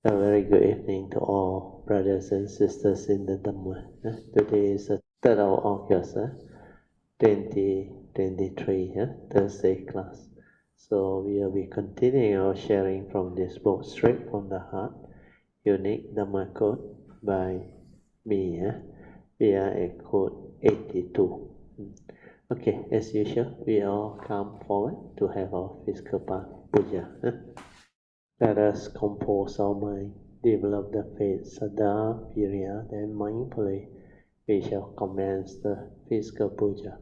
A very good evening to all brothers and sisters in the Dhamma. Today is the 3rd of August, 2023, Thursday class. So we will be continuing our sharing from this book, Straight from the Heart, Unique Dhamma Code by me. We are at code 82. Okay, as usual, we all come forward to have our physical part, Puja. Let us compose our mind, develop the faith, Saddha, Virya, then mindfully we shall commence the physical puja.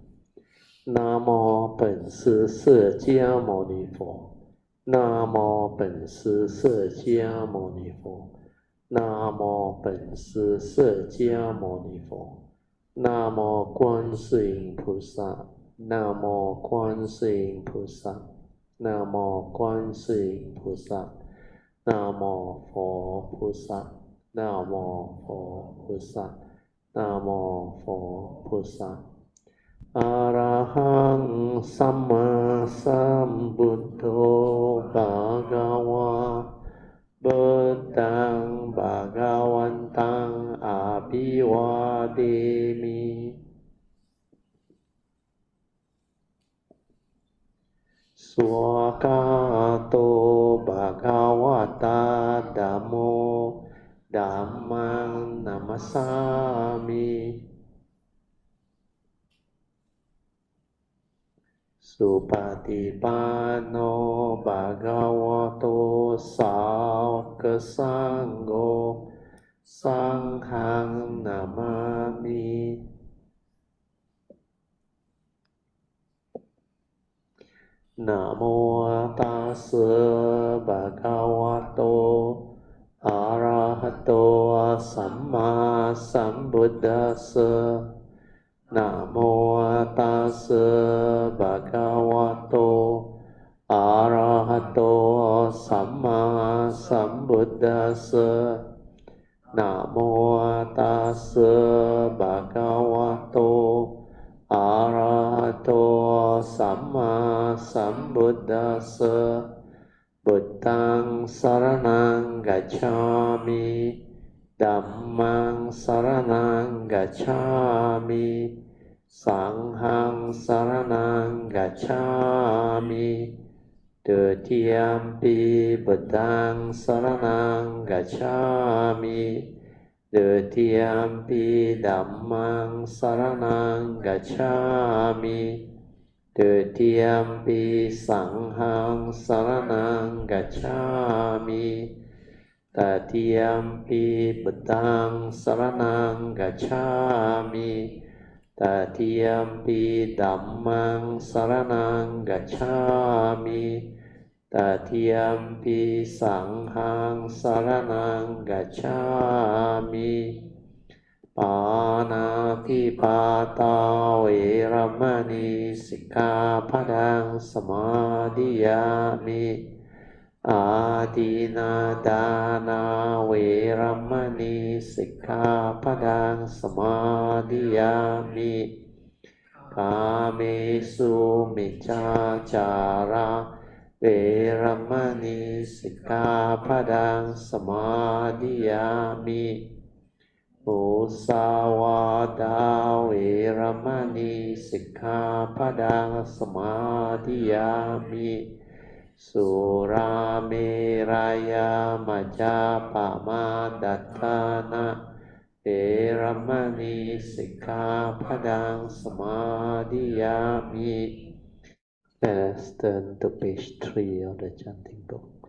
Namo 本师释迦牟尼佛 Namo 本师释迦牟尼佛 Namo 本师释迦牟尼佛 Namo 观世音菩萨 Namo 观世音菩萨 Namo 观世音菩萨นะโม佛菩萨นะโม佛菩萨นะโม佛菩萨อะระหังสัมมาสัมพุทโธภะคะวะพุทธังภะคะวันตังอะภิวาเทมิสวากาโตภะคะวะตาธัมโมธัมมังนัมมัสสามิสุปฏิปันโนภะคะวะโตสาวกสังโฆสังฆังนามามินะโมตัสสะภะคะวะโตอะระหะโตสัมมาสัมพุทธัสสะนะโมตัสสะภะคะวะโตอะระหะโตสัมมาสัมพุทธัสสะนะโมตัสสะภะคะวะโตอะระหะโตสัมมาสัมพุทธัสสะพุทธังสรณังกัจฉามิธัมมังสรณังกัจฉามิสังฆังสรณังกัจฉามิตุติยัมปิพุทธังสรณังกัจฉามิตุติยัมปิธัมมังสรณังกัจฉามิตุติยัมปิสังฆังสรณังกัจฉามิตติยัมปิพุทธังสรณังกัจฉามิตติยัมปิธัมมังสรณังกัจฉามิตติยัมปิสังฆังสรณังกัจฉามิปานาติปาตาเวรมณีสิกขาปะทังสมาธิยามิอาทินาทานาเวรมณีสิกขาปะทังสมาธิยามิกาเมสุมิจฉาจาระเวรมณีสิกขาปะทังสมาธิยามิมุสาวาทาเวรมณีสิกขาปะทังสมาธิยามิสุราเมรยามัจจาปมาดัฏฐานะเวรมณีสิกขาปะทังสมาธิยามิ Let us turn to page 3 of the chanting book.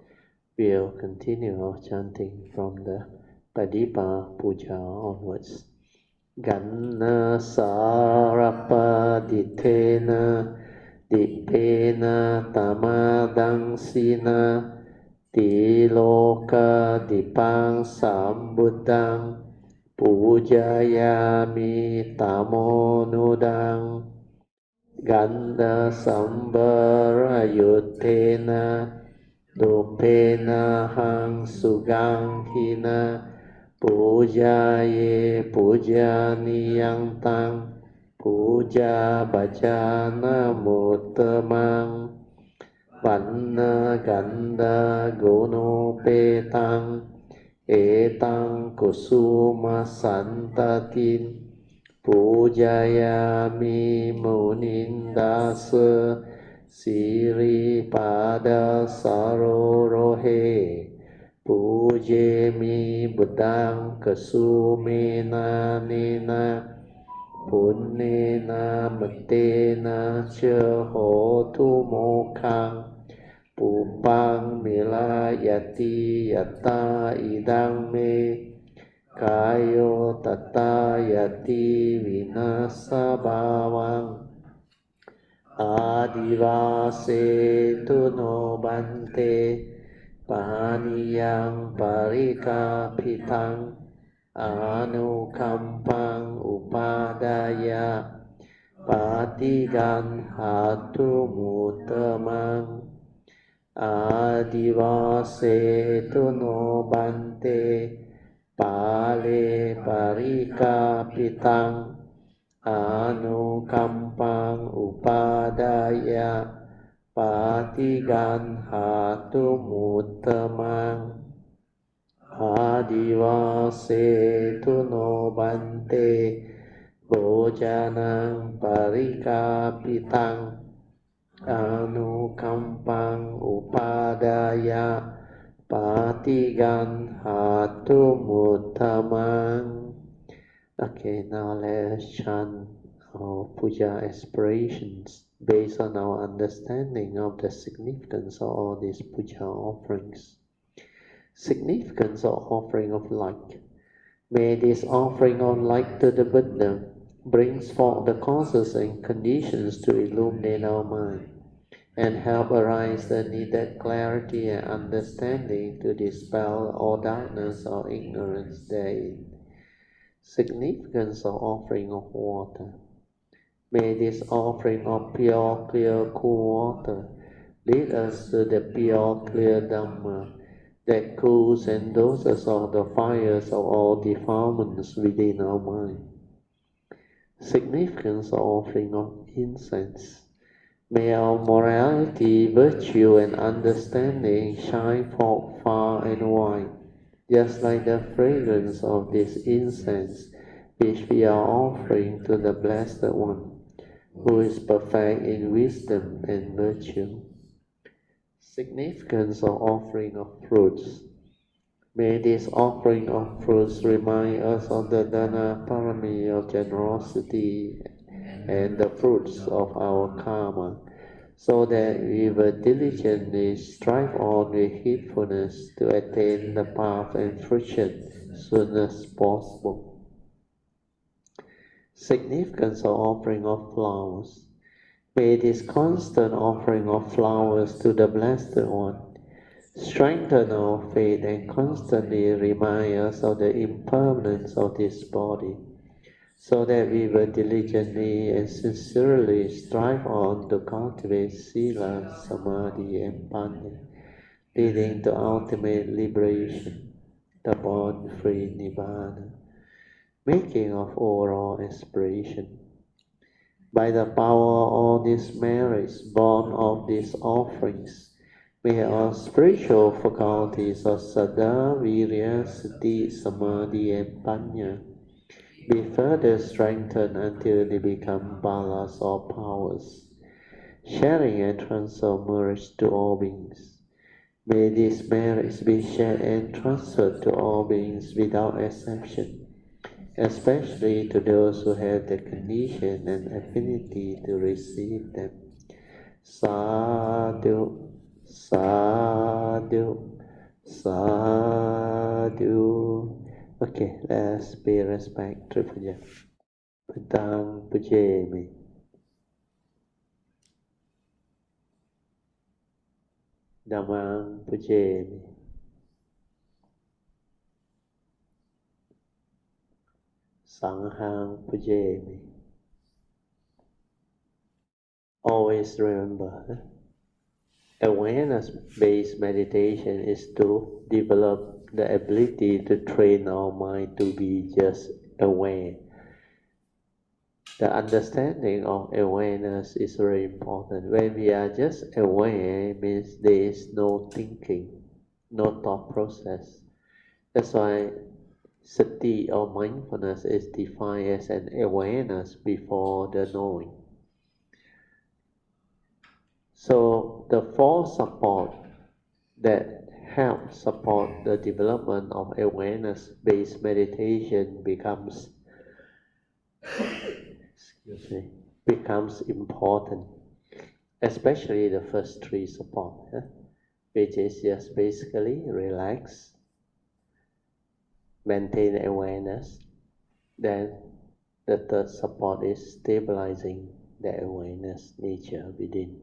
We'll continue our chanting from the Padipa Puja onwards. Ganna Sarapadittena Dippena Tamadangsina Tiloka Dipang Sambuddhang Pujayami Tamonudang Ganda Sambara Yuttena Dupena Hang Suganghina Pujaye Pujaniyang Tang Puja Bhajana Muttamang Vanna Ganda Gunopetang Etang kusuma santatin Pujayami munindasa Siri pada sarorohe Pujemi budang kesumena nena Punnena metena cha hotu mokhang Pupang milayati yatta idang me Kayo tata yati vinasa bhavang Adivase tu no bante Paniyang parikapitang Anukampang upadaya Patigan hatu mutamang Adivase tu no bante Pale parikapitang Anukampang upadaya Patigan hatu mutamang Adivase tu no bante Bojanang parikapitang Anukampang upadaya Patigan hatu mutamang. Okay, now let's chant our puja aspirations based on our understanding of the significance of all these puja offerings. Significance of offering of light. May this offering of light to the Buddha brings forth the causes and conditions to illuminate our mind and help arise the needed clarity and understanding to dispel all darkness or ignorance therein. Significance of offering of water. May this offering of pure, clear, cool water lead us to the pure, clear Dhamma that cools and doses all the fires of all defilements within our mind. Significance of offering of incense. May our morality, virtue, and understanding shine forth far and wide, just like the fragrance of this incense which we are offering to the Blessed One, who is perfect in wisdom and virtue. Significance of offering of fruits. May this offering of fruits remind us of the Dana Parami of generosity and the fruits of our karma, so that we will diligently strive on with heedfulness to attain the path and fruition soon as possible. Significance of offering of flowers. May this constant offering of flowers to the Blessed One strengthen our faith and constantly remind us of the impermanence of this body, so that we will diligently and sincerely strive on to cultivate Sila, Samadhi, and Panya, leading to ultimate liberation, the born-free Nibbana. Making of overall aspiration. By the power of all these merits born of these offerings, may our spiritual faculties of Saddha, Virya, Sati, Samadhi, and Panya be further strengthened until they become balas or powers, sharing and transfer merits to all beings. May these merits be shared and transferred to all beings without exception, especially to those who have the condition and affinity to receive them. Sadhu, sadhu, sadhu. Okay, let's pay respect to Puja. Padang Pujemi. Dhammang Pujemi. Sanghang Pujemi. Always remember, awareness-based meditation is to develop the ability to train our mind to be just aware. The understanding of awareness is very important. When we are just aware, it means there is no thinking, no thought process. That's why sati or mindfulness is defined as an awareness before the knowing. So the four support that help support the development of awareness-based meditation becomes important, especially the first three support, which is just basically relax, maintain awareness. Then the third support is stabilizing the awareness nature within.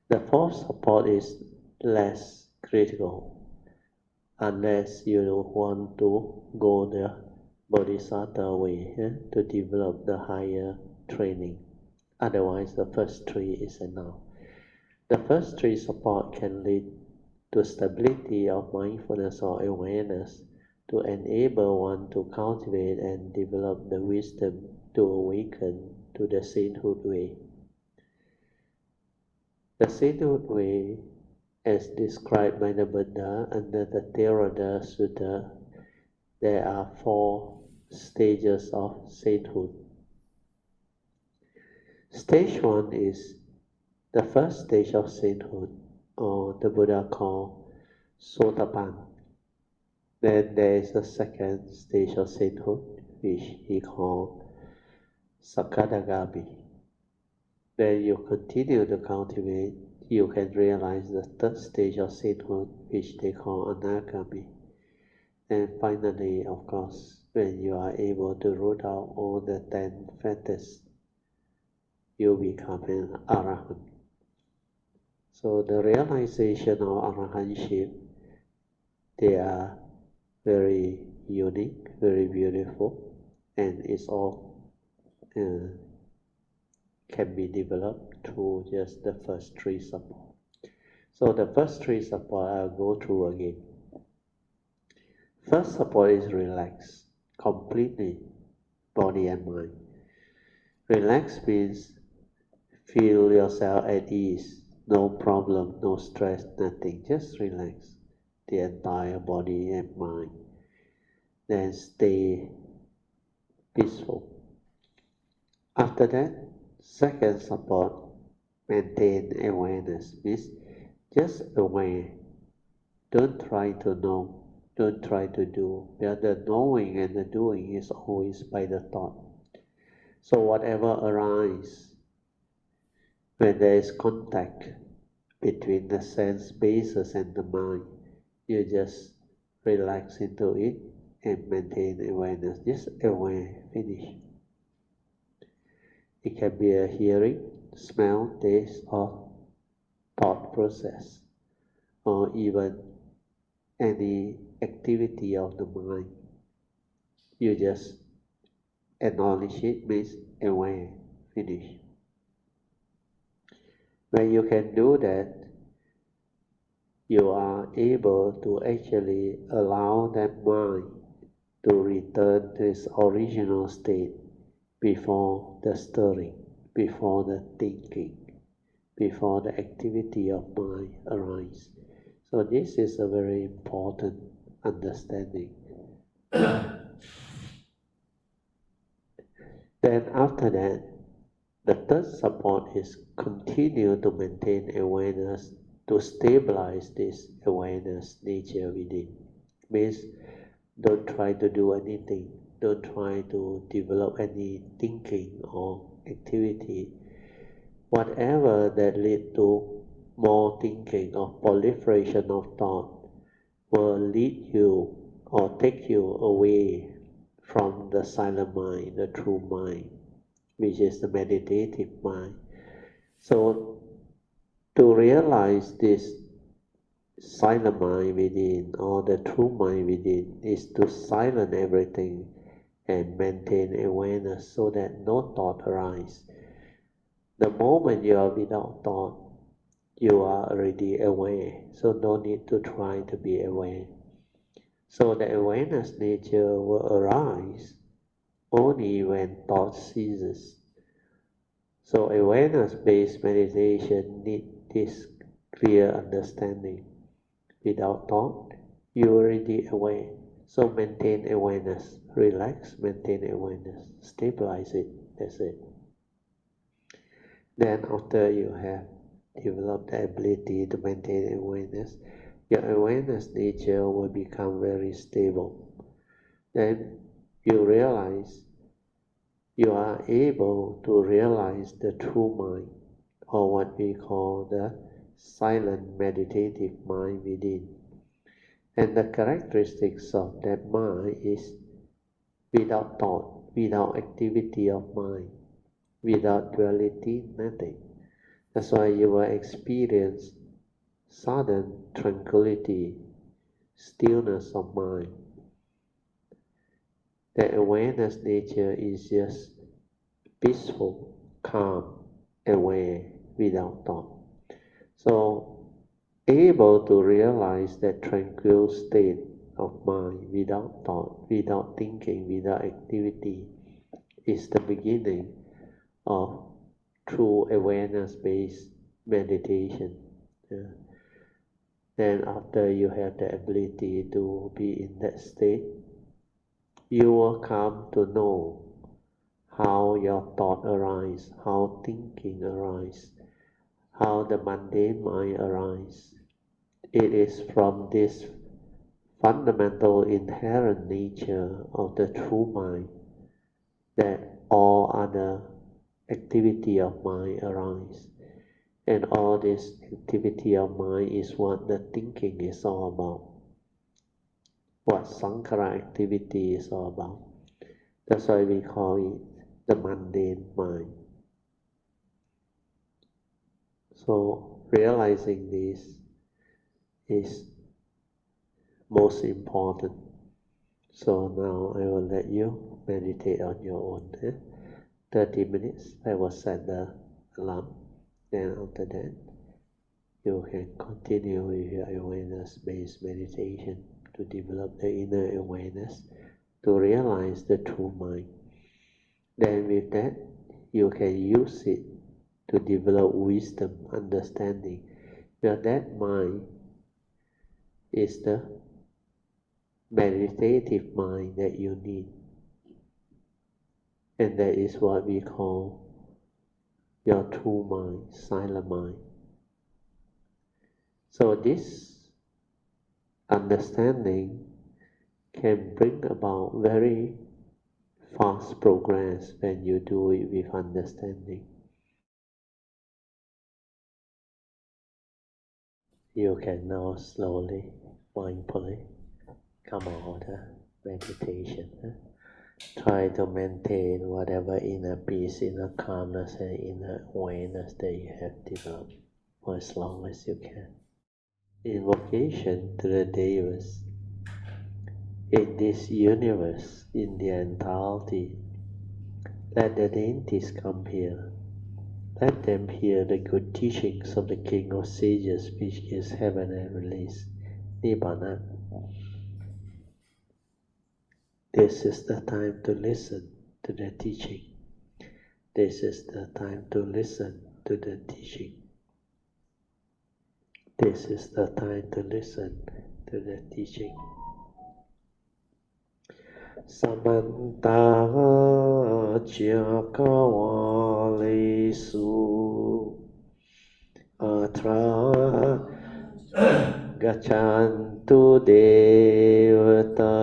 The fourth support is less critical unless you want to go the Bodhisattva way, to develop the higher training. Otherwise, the first three is enough. The first three support can lead to stability of mindfulness or awareness to enable one to cultivate and develop the wisdom to awaken to the sainthood way. The sainthood way, as described by the Buddha under the Theravada Sutta, there are four stages of sainthood. Stage one is the first stage of sainthood, or the Buddha called Sotapan. Then there is a second stage of sainthood, which he called Sakadagami. Then you continue to cultivate, you can realize the third stage of sainthood, which they call Anagami. And finally, of course, when you are able to root out all the 10 fetters, you become an Arahant. So the realization of Arahantship, they are very unique, very beautiful, and it's all can be developed through just the first three support. So the first three support I'll go through again. First support is relax completely, body and mind. Relax means feel yourself at ease, no problem, no stress, nothing, just relax the entire body and mind. Then stay peaceful. After that, second support, maintain awareness, means just aware. Don't try to know, don't try to do. The knowing and the doing is always by the thought. So whatever arises, when there is contact between the sense bases and the mind, you just relax into it and maintain awareness. Just aware, finish. It can be a hearing, smell, taste, or thought process, or even any activity of the mind. You just acknowledge it, means aware, finish. When you can do that, you are able to actually allow that mind to return to its original state before the stirring, before the thinking, before the activity of mind arises. So this is a very important understanding. Then after that, the third support is continue to maintain awareness to stabilize this awareness nature within. Means don't try to do anything, don't try to develop any thinking or activity. Whatever that lead to more thinking or proliferation of thought will lead you or take you away from the silent mind, the true mind, which is the meditative mind. So to realize this silent mind within or the true mind within is to silence everything and maintain awareness so that no thought arises. The moment you are without thought, you are already aware, so no need to try to be aware. So the awareness nature will arise only when thought ceases. So awareness-based meditation needs this clear understanding. Without thought, you're already aware. So maintain awareness, relax, maintain awareness, stabilize it, that's it. Then after you have developed the ability to maintain awareness, your awareness nature will become very stable. Then you realize you are able to realize the true mind, or what we call the silent meditative mind within. And the characteristics of that mind is without thought, without activity of mind, without duality, nothing. That's why you will experience sudden tranquility, stillness of mind. The awareness nature is just peaceful, calm, aware, without thought. So, able to realize that tranquil state of mind without thought, without thinking, without activity is the beginning of true awareness-based meditation. Yeah. Then after you have the ability to be in that state, you will come to know how your thought arise, how thinking arise, how the mundane mind arise. It is from this fundamental inherent nature of the true mind that all other activity of mind arise. And all this activity of mind is what the thinking is all about, what sankhara activity is all about. That's why we call it the mundane mind. So realizing this is most important. So now I will let you meditate on your own. 30 minutes, I will set the alarm. Then after that, you can continue with your awareness-based meditation to develop the inner awareness, to realize the true mind. Then with that, you can use it to develop wisdom, understanding. Well, that mind is the meditative mind that you need. And that is what we call your true mind, silent mind. So this understanding can bring about very fast progress when you do it with understanding. You can now slowly, mindfully come out of the meditation. Try to maintain whatever inner peace, inner calmness, and inner awareness that you have developed for as long as you can. Invocation to the Devas. In this universe, in the entirety, let the deities come here. Let them hear the good teachings of the King of Sages, which is heaven and release, Nibbana. This is the time to listen to the teaching. This is the time to listen to the teaching. This is the time to listen to the teaching. Samanta Chakawalesu Atra Gachantu Devata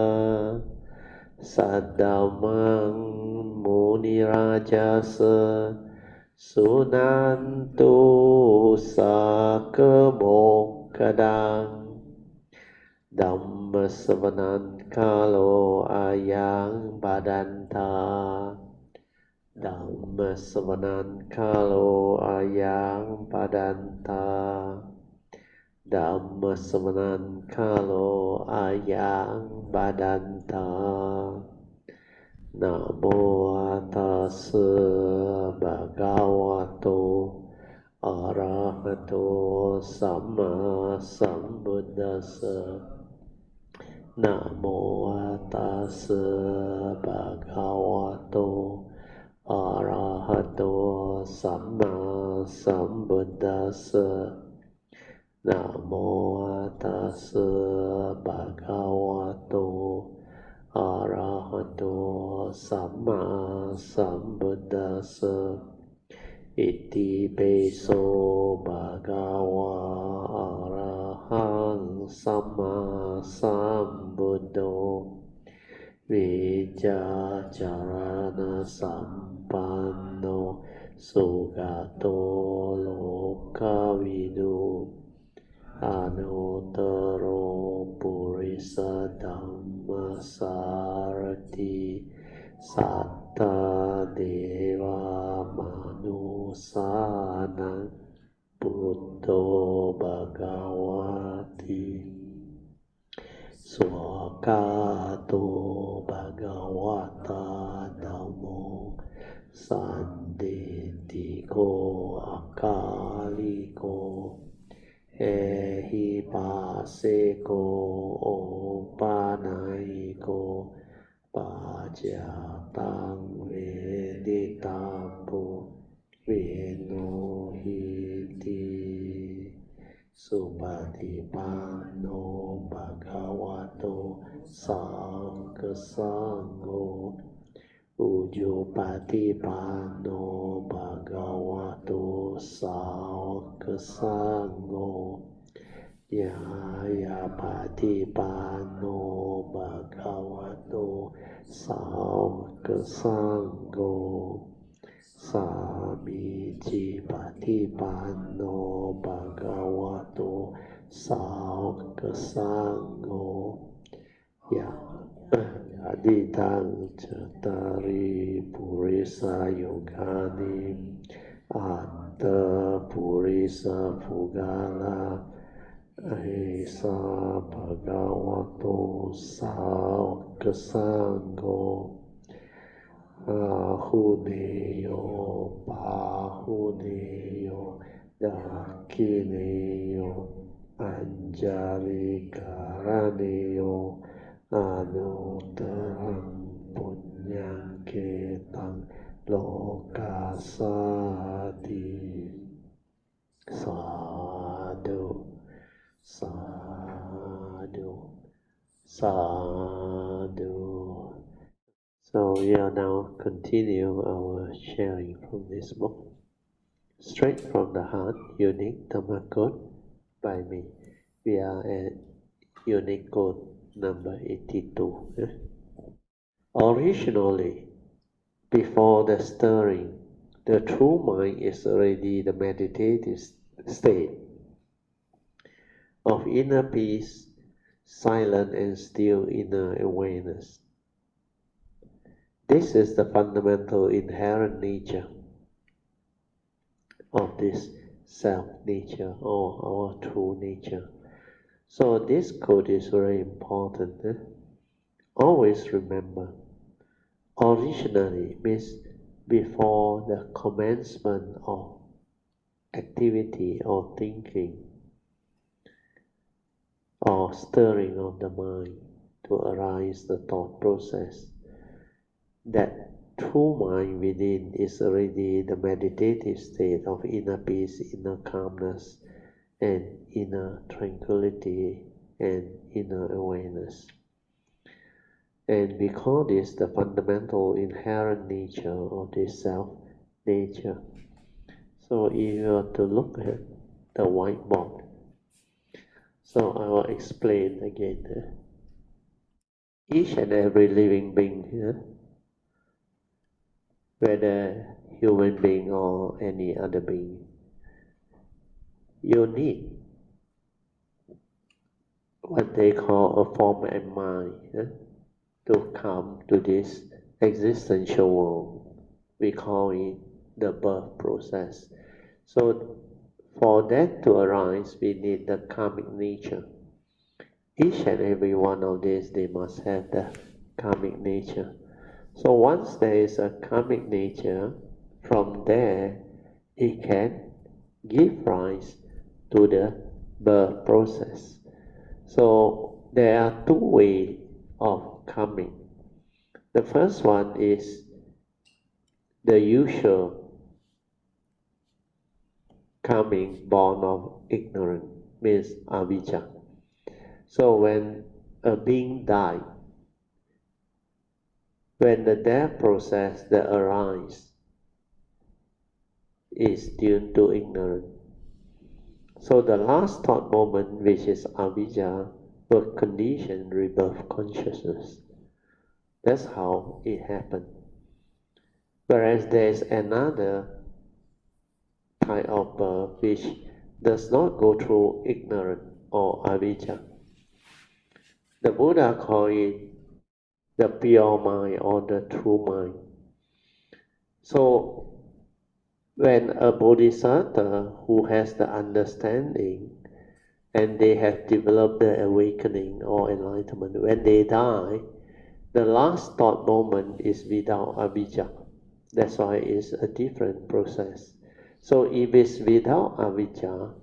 Saddamang Munirajasa Sunantu Sakamokadang Dhamma Savanan Kalo Ayang Badanta Dhamma Savanan Kalo Ayang Badanta Dhamma Savanan Kalo Ayang Badanta Namo Tassa Bhagavato Arahato Samma Sambuddhassa Namo Tassa Bhagavato Arahato Samma Sambuddhassa Namo tassa bhagavato arahato samma sambuddhassa Iti peso bhagava arahang samma sambuddho Vijacarana sampanno sugato lokavidu Anuttaro purisa dhamma sarati satta deva manusana buddho bhagavati swakato bhagavata dhammo sanditiko akaliko Ehi paseko opanaiko pajatang veditampo veno hiti supatipanno bhagavato sangho Ujupatipanno bhagavato sangho Yayapatipanno bhagavato sangho Samicipatipanno bhagavato sangho Aditang Chatari Purisa Yogani Atta Purisa Pugala Esa Bhagavato Sangho Ahuneyo Pahuneyo Dakineyo Anjali Karaneyo Anuttarang Punyang Ketang Lokasati Sadhu Sadhu Sadhu. So we are now continue our sharing from this book. Straight from the heart, unique Dhamma code by me. We are at unique code number 82. Originally, before the stirring, the true mind is already the meditative state of inner peace, silent and still inner awareness. This is the fundamental inherent nature of this self-nature or our true nature. So this code is very important. Always remember, originally means before the commencement of activity or thinking or stirring of the mind to arise the thought process. That true mind within is already the meditative state of inner peace, inner calmness, and inner tranquility and inner awareness. And we call this the fundamental inherent nature of this self-nature. So if you were to look at the whiteboard, so I will explain again. Each and every living being here, whether human being or any other being, you need what they call a form and mind to come to this existential world. We call it the birth process. So for that to arise, we need the karmic nature. Each and every one of these, they must have the karmic nature. So once there is a karmic nature, from there it can give rise to the birth process. So there are two ways of coming. The first one is the usual coming born of ignorance. means avijja. So when a being dies, when the death process that arises is due to ignorance. So the last thought moment, which is avijja, will condition rebirth consciousness. That's how it happened. Whereas there is another type of birth which does not go through ignorance or avijja. The Buddha called it the pure mind or the true mind. So when a bodhisattva who has the understanding and they have developed the awakening or enlightenment, when they die, the last thought moment is without avijja. That's why it's a different process. So if it's without avijja,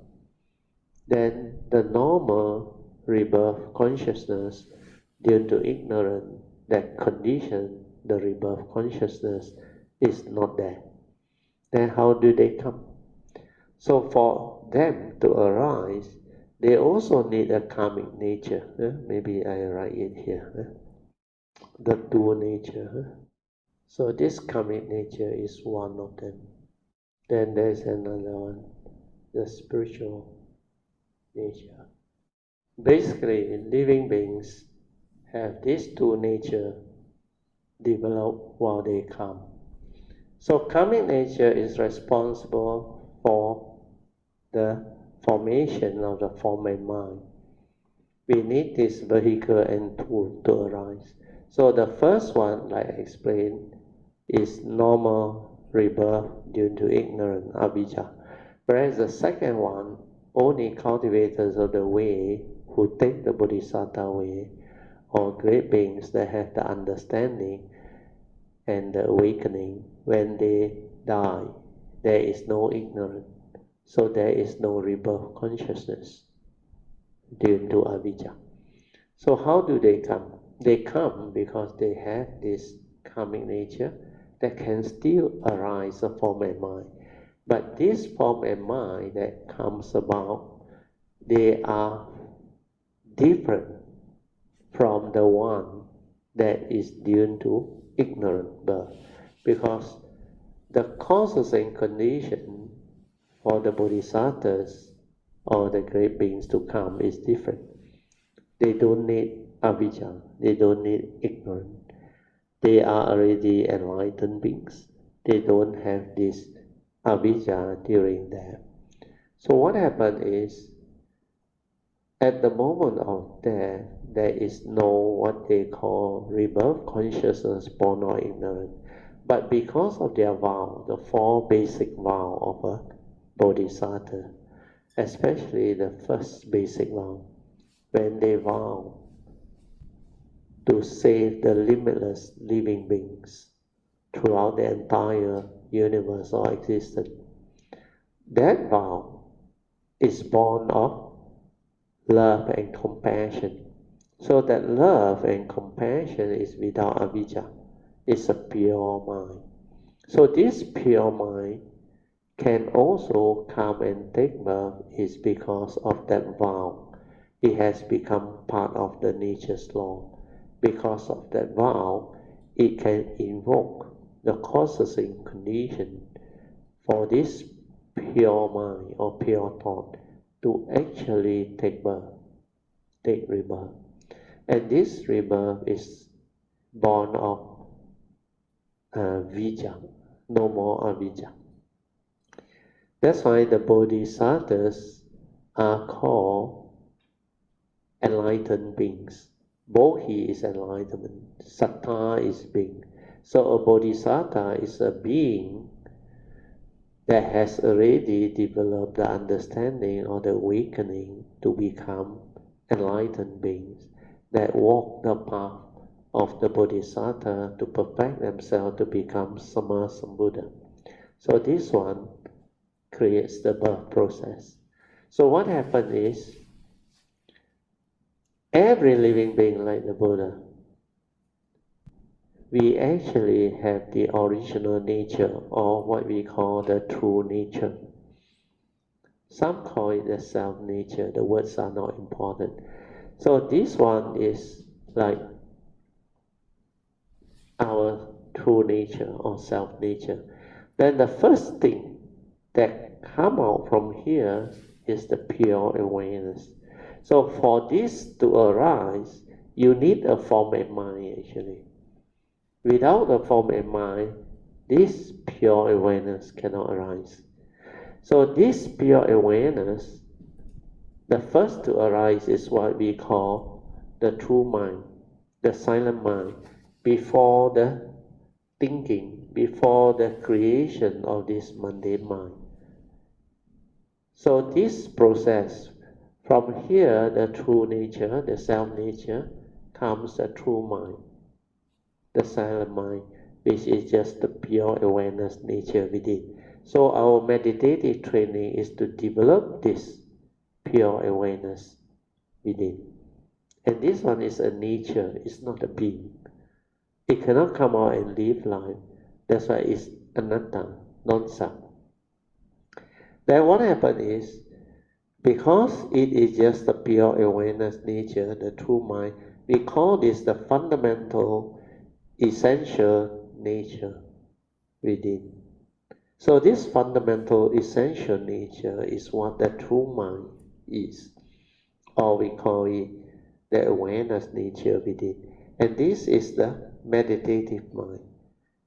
then the normal rebirth consciousness due to ignorance that condition the rebirth consciousness is not there. Then how do they come? So for them to arise, they also need a karmic nature. Maybe I write it here. The dual nature. So this karmic nature is one of them. Then there's another one, the spiritual nature. Basically, living beings have these two natures developed while they come. So karmic nature is responsible for the formation of the form and mind. We need this vehicle and tool to arise. So the first one, like I explained, is normal rebirth due to ignorance, avijja. Whereas the second one, only cultivators of the way who take the bodhisattva way, or great beings that have the understanding and the awakening, when they die, there is no ignorance. So there is no rebirth consciousness due to avijja. So how do they come? They come because they have this karmic nature that can still arise a form and mind. But this form and mind that comes about, they are different from the one that is due to ignorant birth. Because the causes and condition for the bodhisattvas or the great beings to come is different. They don't need avijja, they don't need ignorance. They are already enlightened beings. They don't have this avijja during death. So what happens is, at the moment of death, there is no what they call rebirth consciousness born or ignorant. But because of their vow, the four basic vow of a bodhisattva, especially the first basic vow, when they vow to save the limitless living beings throughout the entire universe or existence, that vow is born of love and compassion. So that love and compassion is without avijja. It's a pure mind. So this pure mind can also come and take birth is because of that vow. It has become part of the nature's law. Because of that vow, it can invoke the causes and condition for this pure mind or pure thought to actually take birth, take rebirth. And this rebirth is born of vijja, no more avijja. That's why the bodhisattvas are called enlightened beings. Bodhi is enlightenment, sattva is being. So a bodhisattva is a being that has already developed the understanding or the awakening to become enlightened beings that walk the path of the bodhisattva to perfect themselves to become Sama Sambuddha. So this one creates the birth process. So what happened is, every living being like the Buddha, we actually have the original nature or what we call the true nature. Some call it the self-nature. The words are not important. So this one is like our true nature or self-nature. Then the first thing that come out from here is the pure awareness. So for this to arise, you need a form and mind actually. Without a form and mind, this pure awareness cannot arise. So this pure awareness, the first to arise is what we call the true mind, the silent mind, before the thinking, before the creation of this mundane mind. So this process, from here the true nature, the self-nature, comes the true mind, the silent mind, which is just the pure awareness nature within. So our meditative training is to develop this pure awareness within. And this one is a nature, it's not a being. It cannot come out and live life. That's why it's anatta, non-self. Then what happens is, because it is just the pure awareness nature, the true mind, we call this the fundamental, essential nature within. So this fundamental, essential nature is what the true mind is, or we call it the awareness nature within. And this is the meditative mind.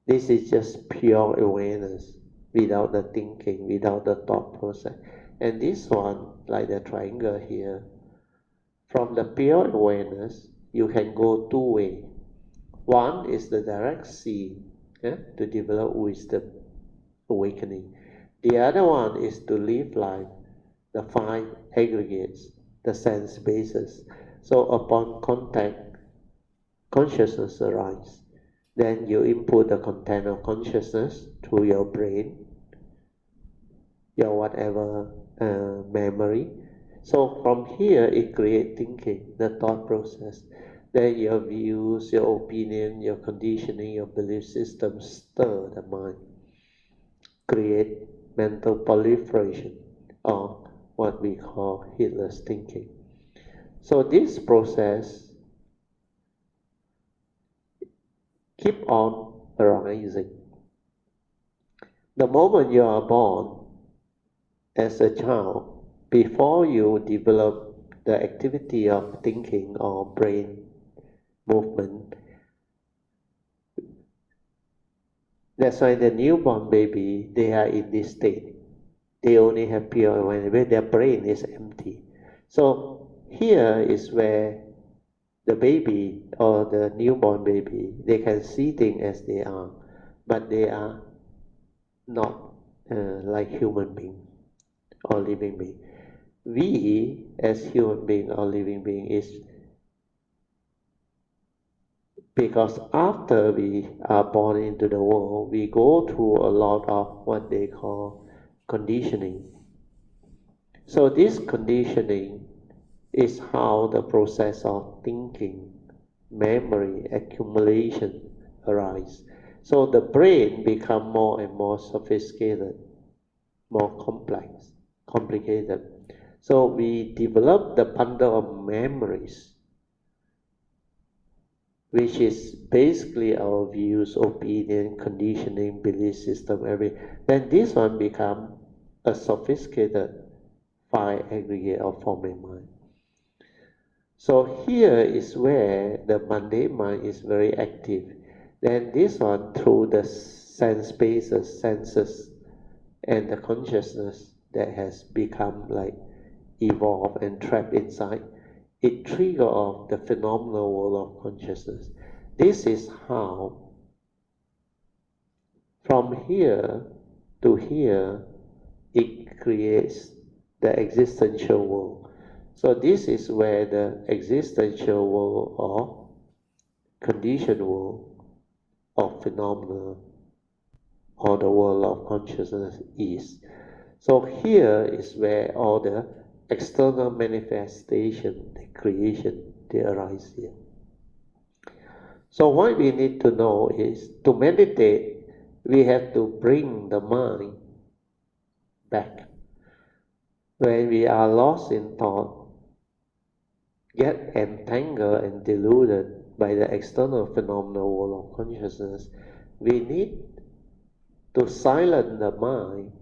This is just pure awareness without the thinking, without the thought process. And this one, like the triangle here, from the pure awareness, you can go two ways. One is the direct seeing, to develop wisdom, awakening. The other one is to live life, the five aggregates, the sense bases. So upon contact, consciousness arises. Then you input the content of consciousness through your brain, your whatever memory. So from here it creates thinking, the thought process. Then your views, your opinion, your conditioning, your belief system stir the mind, create mental proliferation, or what we call heedless thinking. So this process keep on arising. The moment you are born as a child, before you develop the activity of thinking or brain movement, that's why the newborn baby, they are in this state. They only have pure awareness, where their brain is empty. So here is where the baby or the newborn baby, they can see things as they are, but they are not like human being or living being. We as human being or living being is because after we are born into the world, we go through a lot of what they call conditioning. So this conditioning is how the process of thinking, memory, accumulation arise. So the brain become more and more sophisticated, more complex, complicated. So we develop the bundle of memories, which is basically our views, opinion, conditioning, belief system, everything. Then this one become a sophisticated five aggregate of form and mind. So here is where the mundane mind is very active. Then this one, through the sense bases, senses, and the consciousness that has become like evolved and trapped inside, it triggers off the phenomenal world of consciousness. This is how, from here to here, it creates the existential world. So this is where the existential world or conditioned world of phenomena or the world of consciousness is. So here is where all the external manifestation, the creation, they arise here. So what we need to know is, to meditate, we have to bring the mind back. When we are lost in thought, get entangled and deluded by the external phenomenal world of consciousness, we need to silence the mind,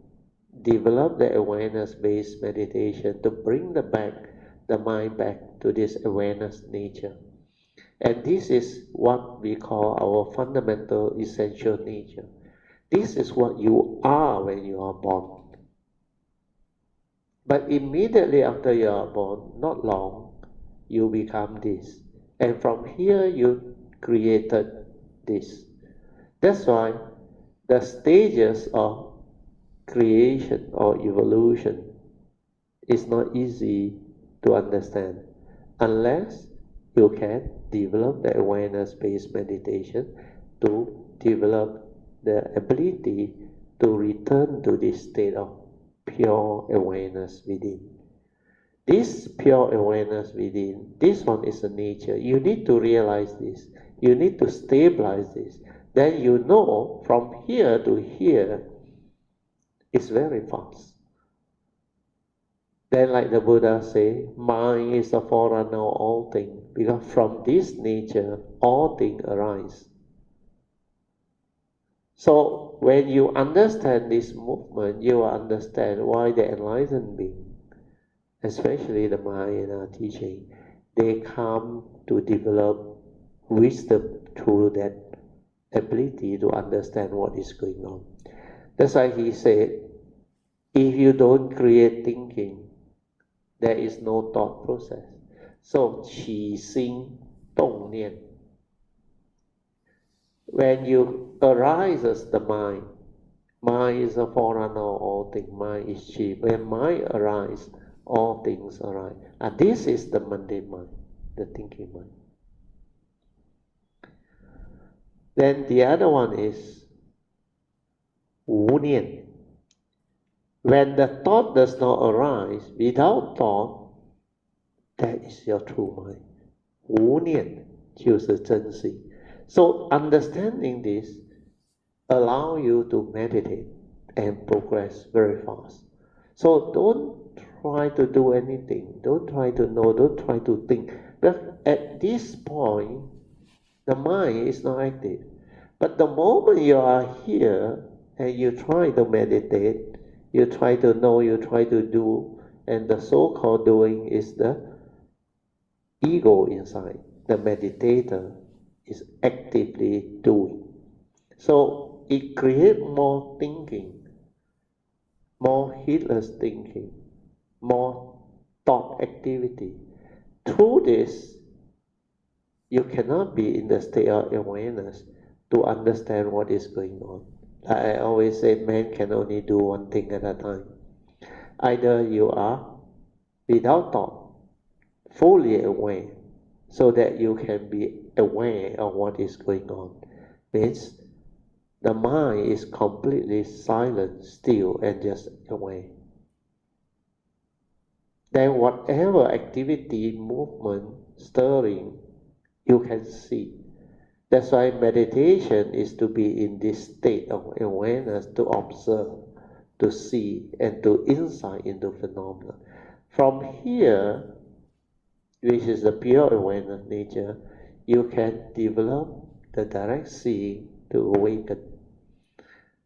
develop the awareness-based meditation to bring the mind back to this awareness nature. And this is what we call our fundamental essential nature. This is what you are when you are born. But immediately after you are born, not long, you become this. And from here you created this. That's why the stages of creation or evolution is not easy to understand unless you can develop the awareness-based meditation to develop the ability to return to this state of pure awareness within. This pure awareness within, this one is a nature. You need to realize this. You need to stabilize this. Then you know from here to here is very fast. Then like the Buddha say, mind is the forerunner of all things, because from this nature all things arise. So when you understand this movement, you will understand why the enlightened being, especially the Mahayana teaching, they come to develop wisdom through that ability to understand what is going on. That's why he said, if you don't create thinking, there is no thought process. So, 起心动念. When you arises the mind, mind is a forerunner of all things, mind is chief. When mind arises, all things arise. And this is the mundane mind, the thinking mind. Then the other one is 无念. When the thought does not arise, without thought, that is your true mind. 无念就是真心. So understanding this allow you to meditate and progress very fast. So don't try to do anything. Don't try to know. Don't try to think. But at this point, the mind is not active. But the moment you are here and you try to meditate, you try to know, you try to do, and the so-called doing is the ego inside. The meditator is actively doing. So it creates more thinking, more heedless thinking, more thought activity. Through this, you cannot be in the state of awareness to understand what is going on. I always say man can only do one thing at a time. Either you are without thought, fully aware, so that you can be aware of what is going on. Means the mind is completely silent, still, and just aware. Then whatever activity, movement, stirring, you can see. That's why meditation is to be in this state of awareness, to observe, to see, and to insight into phenomena. From here, which is the pure awareness nature, you can develop the direct seeing to awaken.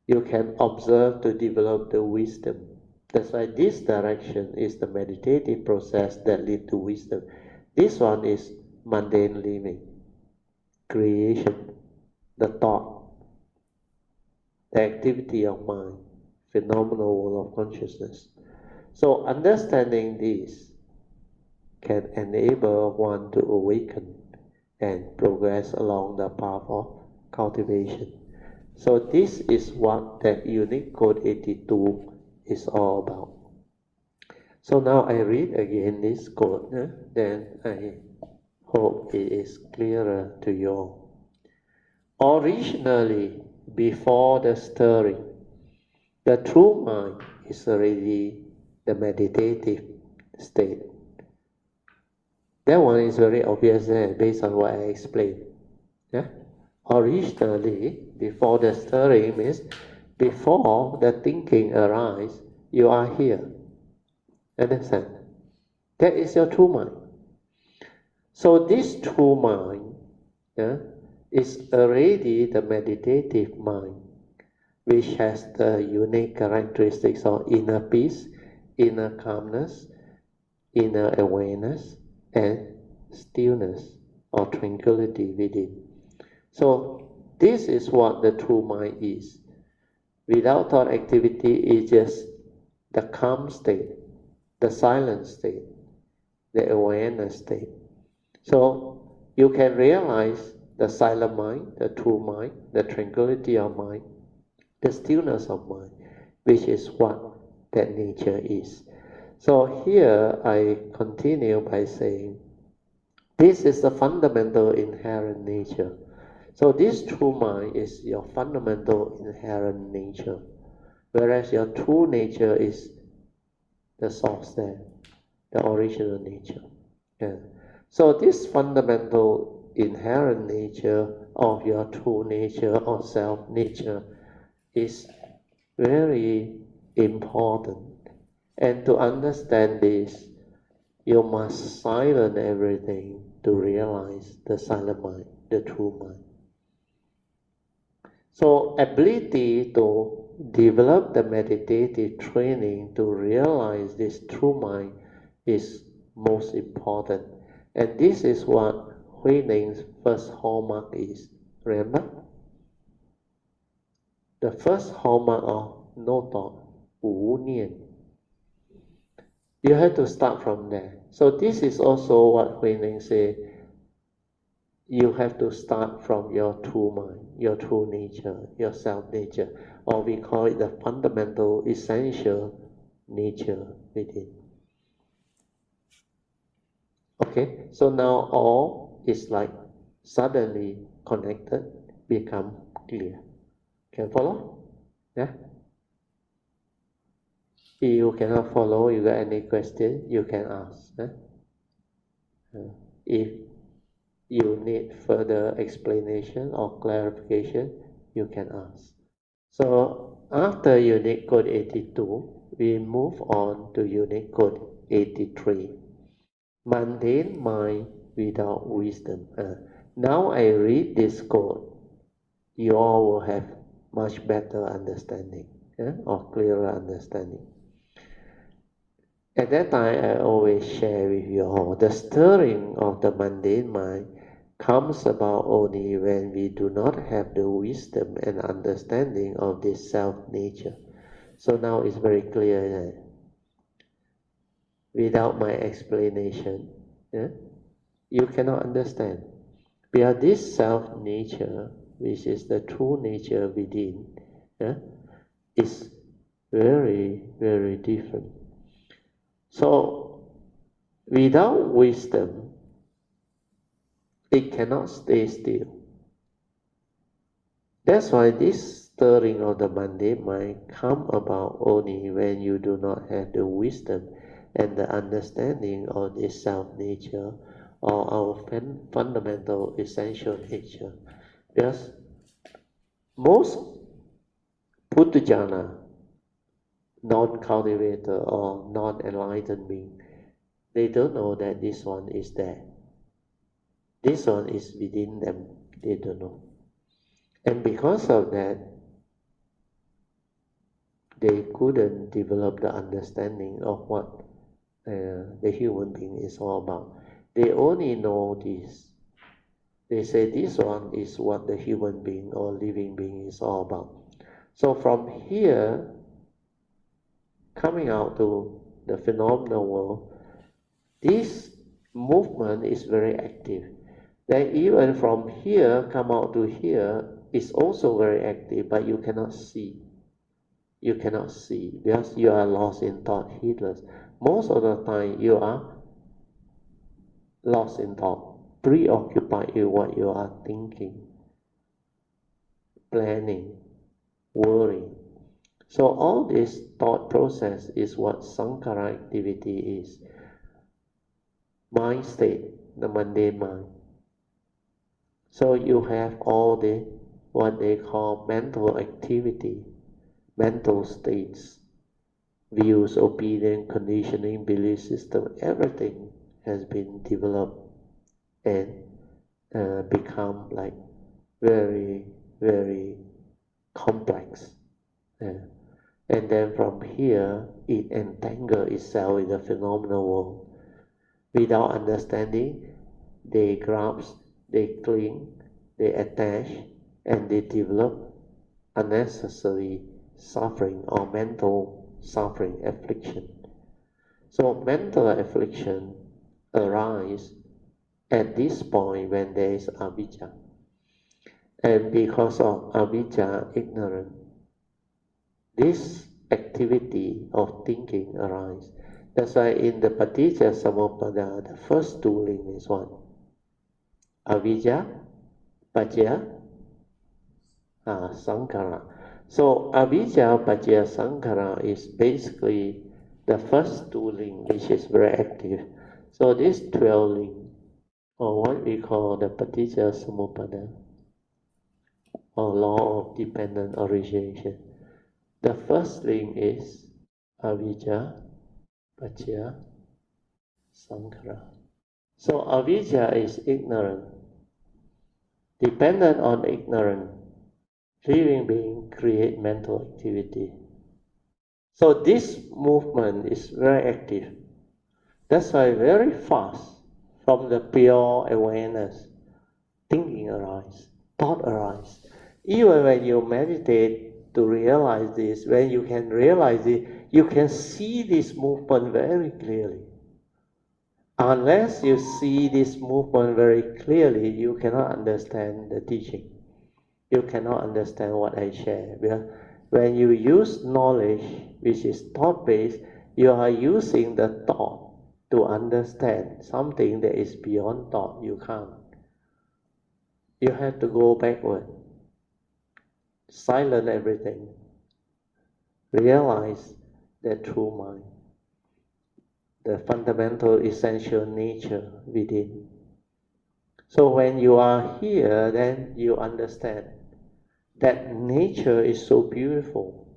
You can observe to develop the wisdom. That's why this direction is the meditative process that leads to wisdom. This one is mundane living, creation, the thought, the activity of mind, phenomenal world of consciousness. So understanding this can enable one to awaken and progress along the path of cultivation. So this is what that unique code 82 is all about. So now I read again this code, then I hope it is clearer to you all. Originally, before the stirring, the true mind is already the meditative state. That one is very obvious based on what I explained. Yeah? Originally, before the stirring means before the thinking arises, you are here. Understand? That is your true mind. So this true mind, yeah, is already the meditative mind, which has the unique characteristics of inner peace, inner calmness, inner awareness, and stillness or tranquility within. So this is what the true mind is. Without thought activity is just the calm state, the silent state, the awareness state. So you can realize the silent mind, the true mind, the tranquility of mind, the stillness of mind, which is what that nature is. So here I continue by saying, this is the fundamental inherent nature. So this true mind is your fundamental inherent nature, whereas your true nature is the source there, the original nature. Yeah. So this fundamental inherent nature of your true nature or self nature is very important. And to understand this, you must silence everything to realize the silent mind, the true mind. So ability to develop the meditative training to realize this true mind is most important. And this is what Hui Ning's first hallmark is. Remember? The first hallmark of no thought, wu nian. You have to start from there. So this is also what Hui Ning said. You have to start from your true mind, your true nature, your self nature, or we call it the fundamental, essential nature within. Okay, so now all is like suddenly connected, become clear. Can follow? Yeah? If you cannot follow, you got any question, you can ask. If you need further explanation or clarification, you can ask. So after Unit Code 82, we move on to Unit Code 83. Mundane mind without wisdom. Now I read this code, you all will have much better understanding, or clearer understanding. At that time, I always share with you all, the stirring of the mundane mind comes about only when we do not have the wisdom and understanding of this self-nature. So now it's very clear that without my explanation, you cannot understand. Because this self-nature, which is the true nature within, is very, very different. So, without wisdom, it cannot stay still. That's why this stirring of the mundane mind come about only when you do not have the wisdom and the understanding of this self-nature or our fundamental essential nature. Because most Puthujjana, non-cultivator or non-enlightened being, they don't know that this one is there. This one is within them, they don't know. And because of that, they couldn't develop the understanding of what the human being is all about. They only know this. They say this one is what the human being or living being is all about. So from here, coming out to the phenomenal world, this movement is very active. Then even from here, come out to here, is also very active, but you cannot see. You cannot see because you are lost in thought, heedless. Most of the time, you are lost in thought, preoccupied with what you are thinking, planning, worrying. So all this thought process is what Sankhara activity is. Mind state, the mundane mind. So you have all the what they call mental activity, mental states, views, opinion, conditioning, belief system, everything has been developed and become like very, very complex. And then from here, it entangles itself in the phenomenal world. Without understanding, they grasp, they cling, they attach, and they develop unnecessary suffering or mental suffering, affliction. So mental affliction arises at this point when there is avijja. And because of avijja, ignorance, this activity of thinking arises. That's why in the Paticca Samuppada, the first two links is what? Avijja, Pajya, Sankhara. So avijja, Pajya, Sankhara is basically the first two links, which is very active. So this 12 link, or what we call the Paticca Samuppada, or law of dependent origination. The first link is avijja, Pajya, Sankhara. So avijja is ignorant. Dependent on ignorance, living being create mental activity. So this movement is very active. That's why very fast from the pure awareness, thinking arises, thought arises. Even when you meditate to realize this, when you can realize it, you can see this movement very clearly. Unless you see this movement very clearly, you cannot understand the teaching. You cannot understand what I share. Because when you use knowledge, which is thought-based, you are using the thought to understand something that is beyond thought. You can't. You have to go backward. Silence everything. Realize the true mind, the fundamental essential nature within. So when you are here, then you understand that nature is so beautiful,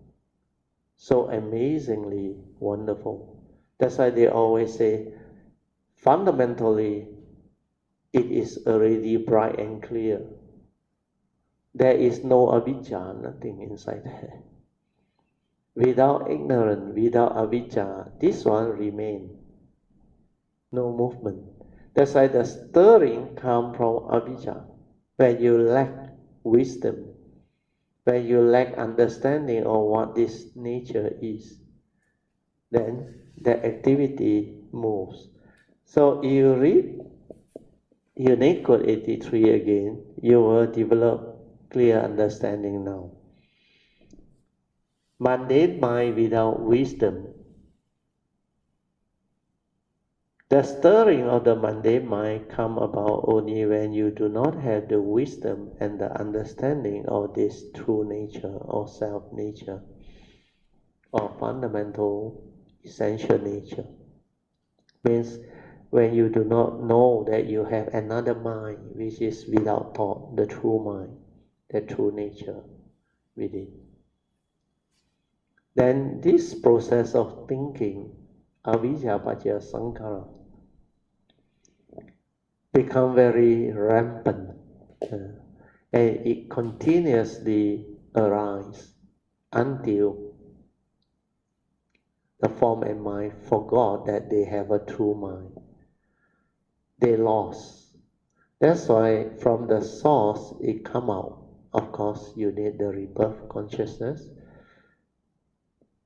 so amazingly wonderful. That's why they always say, fundamentally, it is already bright and clear. There is no avijja, nothing inside there. Without ignorance, without avijja, this one remains. No movement. That's why the stirring comes from avijja. When you lack wisdom, when you lack understanding of what this nature is, then the activity moves. So you read Unique Code 83 again, you will develop clear understanding now. Mundane mind without wisdom. The stirring of the mundane mind come about only when you do not have the wisdom and the understanding of this true nature or self-nature or fundamental essential nature. Means when you do not know that you have another mind which is without thought, the true mind, the true nature within. Then this process of thinking, avijja, pajja, sankhara, become very rampant, and it continuously arises until the form and mind forgot that they have a true mind. They lost. That's why from the source it come out. Of course, you need the rebirth consciousness.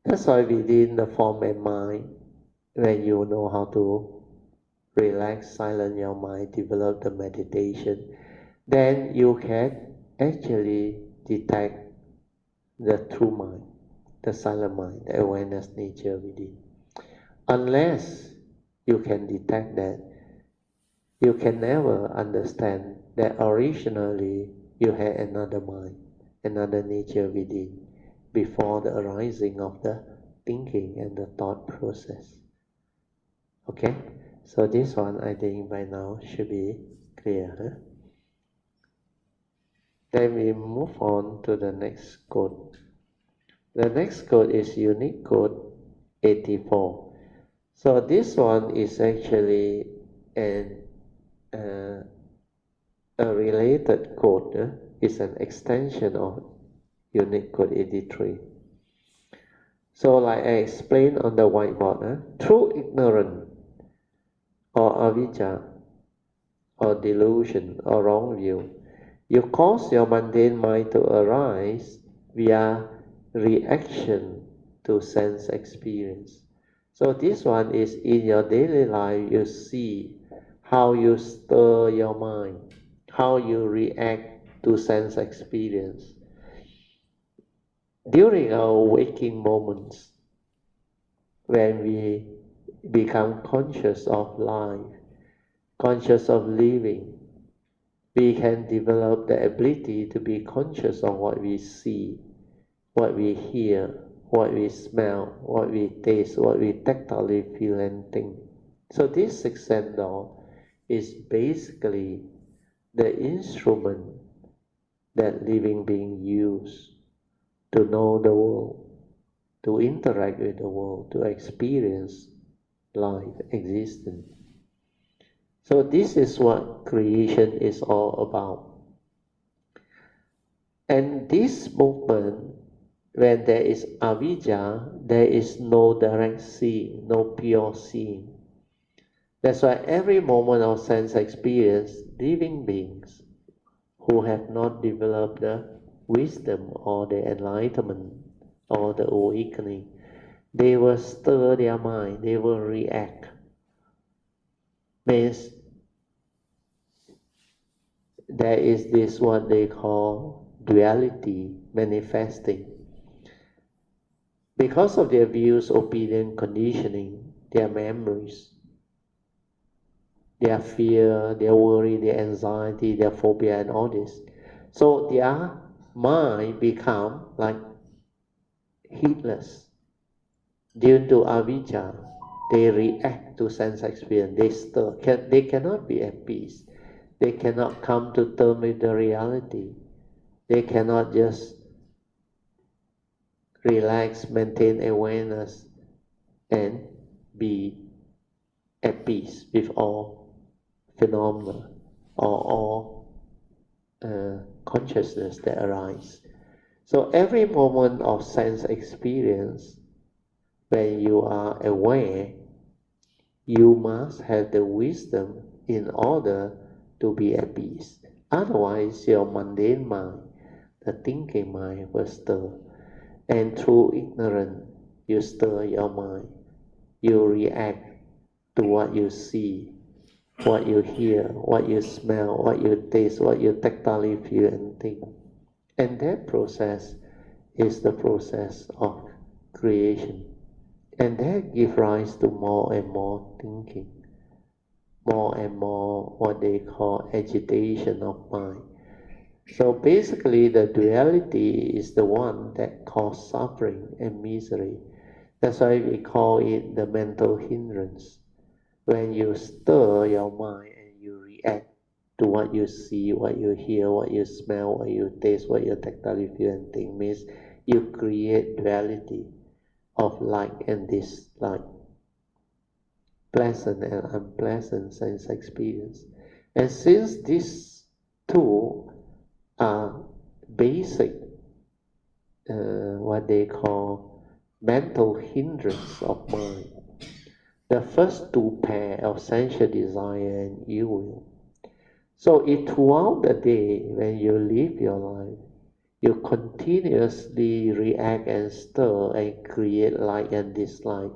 That's why within the form and mind, when you know how to relax, silence your mind, develop the meditation, then you can actually detect the true mind, the silent mind, the awareness nature within. Unless you can detect that, you can never understand that originally you had another mind, another nature within, before the arising of the thinking and the thought process. Okay? So this one I think by now should be clear. Huh? Then we move on to the next code. The next code is unique code 84. So this one is actually an uh, a related code. Is an extension of Unit Code 83. So like I explained on the whiteboard, through ignorance or avijja or delusion or wrong view, you cause your mundane mind to arise via reaction to sense experience. So this one is in your daily life, you see how you stir your mind, how you react to sense experience. During our waking moments, when we become conscious of life, conscious of living, we can develop the ability to be conscious of what we see, what we hear, what we smell, what we taste, what we tactily feel and think. So this sixth sense door is basically the instrument that living beings use to know the world, to interact with the world, to experience life, existence. So this is what creation is all about. And this movement, when there is avijja, there is no direct seeing, no pure seeing. That's why every moment of sense experience, living beings who have not developed the wisdom or the enlightenment or the awakening, they will stir their mind, they will react. Means there is this what they call duality manifesting. Because of their views, opinion, conditioning, their memories, their fear, their worry, their anxiety, their phobia and all this. So their mind become like heedless. Due to avijja, they react to sense experience, they stir, they cannot be at peace. They cannot come to terms with the reality. They cannot just relax, maintain awareness, and be at peace with all phenomena or all consciousness that arise. So every moment of sense experience, when you are aware, you must have the wisdom in order to be at peace. Otherwise, your mundane mind, the thinking mind, will stir. And through ignorance, you stir your mind. You react to what you see, what you hear, what you smell, what you taste, what you tactily feel and think. And that process is the process of creation. And that gives rise to more and more thinking, more and more what they call agitation of mind. So basically the duality is the one that causes suffering and misery. That's why we call it the mental hindrance. When you stir your mind and you react to what you see, what you hear, what you smell, what you taste, what you tactile feel and think, means you create duality of like and dislike, pleasant and unpleasant sense experience. And since these two are basic, what they call mental hindrance of mind, the first two pair of sensual desire and ill will. So if throughout the day when you live your life, you continuously react and stir and create like and dislike,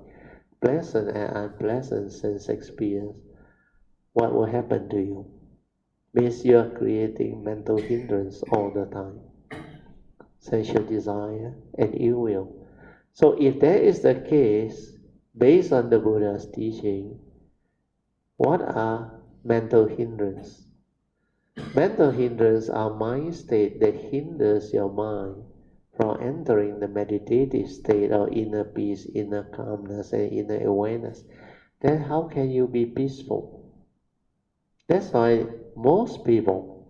pleasant and unpleasant sense experience, what will happen to you? Means you are creating mental hindrance all the time, sensual desire and ill will. So if that is the case, based on the Buddha's teaching, what are mental hindrance? Mental hindrance are mind state that hinders your mind from entering the meditative state of inner peace, inner calmness, and inner awareness. Then how can you be peaceful? That's why most people,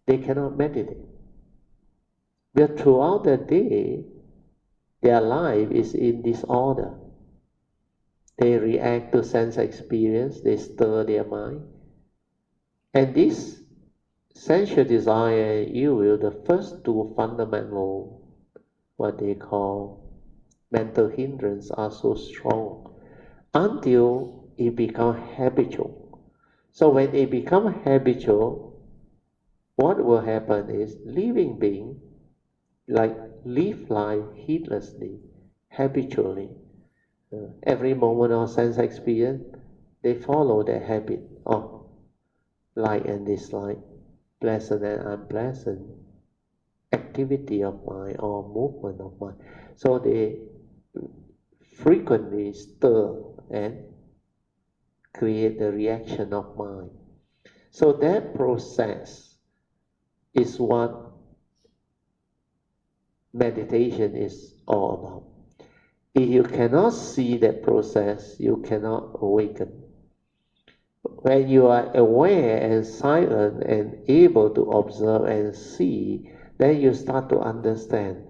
they cannot meditate. But throughout the day, Their life is in disorder. They react to sense experience, they stir their mind. And this sensual desire and ill will, the first two fundamental, what they call mental hindrance, are so strong until it becomes habitual. So when it becomes habitual, what will happen is living being like live life heedlessly, habitually. Every moment of sense experience, they follow the habit of like and dislike, pleasant and unpleasant activity of mind or movement of mind. So they frequently stir and create the reaction of mind. So that process is what meditation is all about. If you cannot see that process, you cannot awaken. When you are aware and silent and able to observe and see, then you start to understand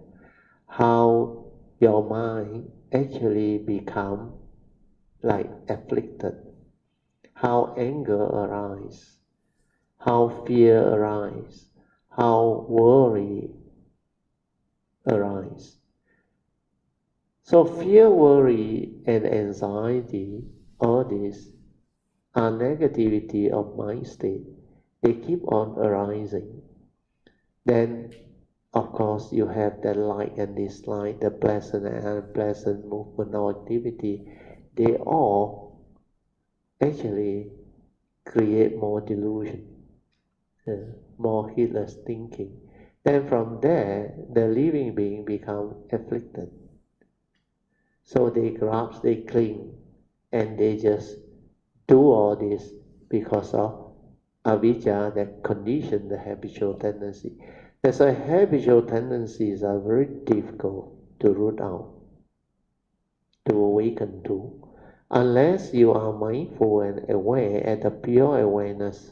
how your mind actually become like afflicted, how anger arises, how fear arises, how worry arises. So fear, worry, and anxiety, all these are negativity of mind state. They keep on arising. Then, of course, you have the like and dislike, the pleasant and unpleasant movement or activity. They all actually create more delusion, more heedless thinking. Then from there, the living being become afflicted. So they grasp, they cling, and they just do all this because of avijja that condition the habitual tendency. That's why habitual tendencies are very difficult to root out, to awaken to, unless you are mindful and aware at the pure awareness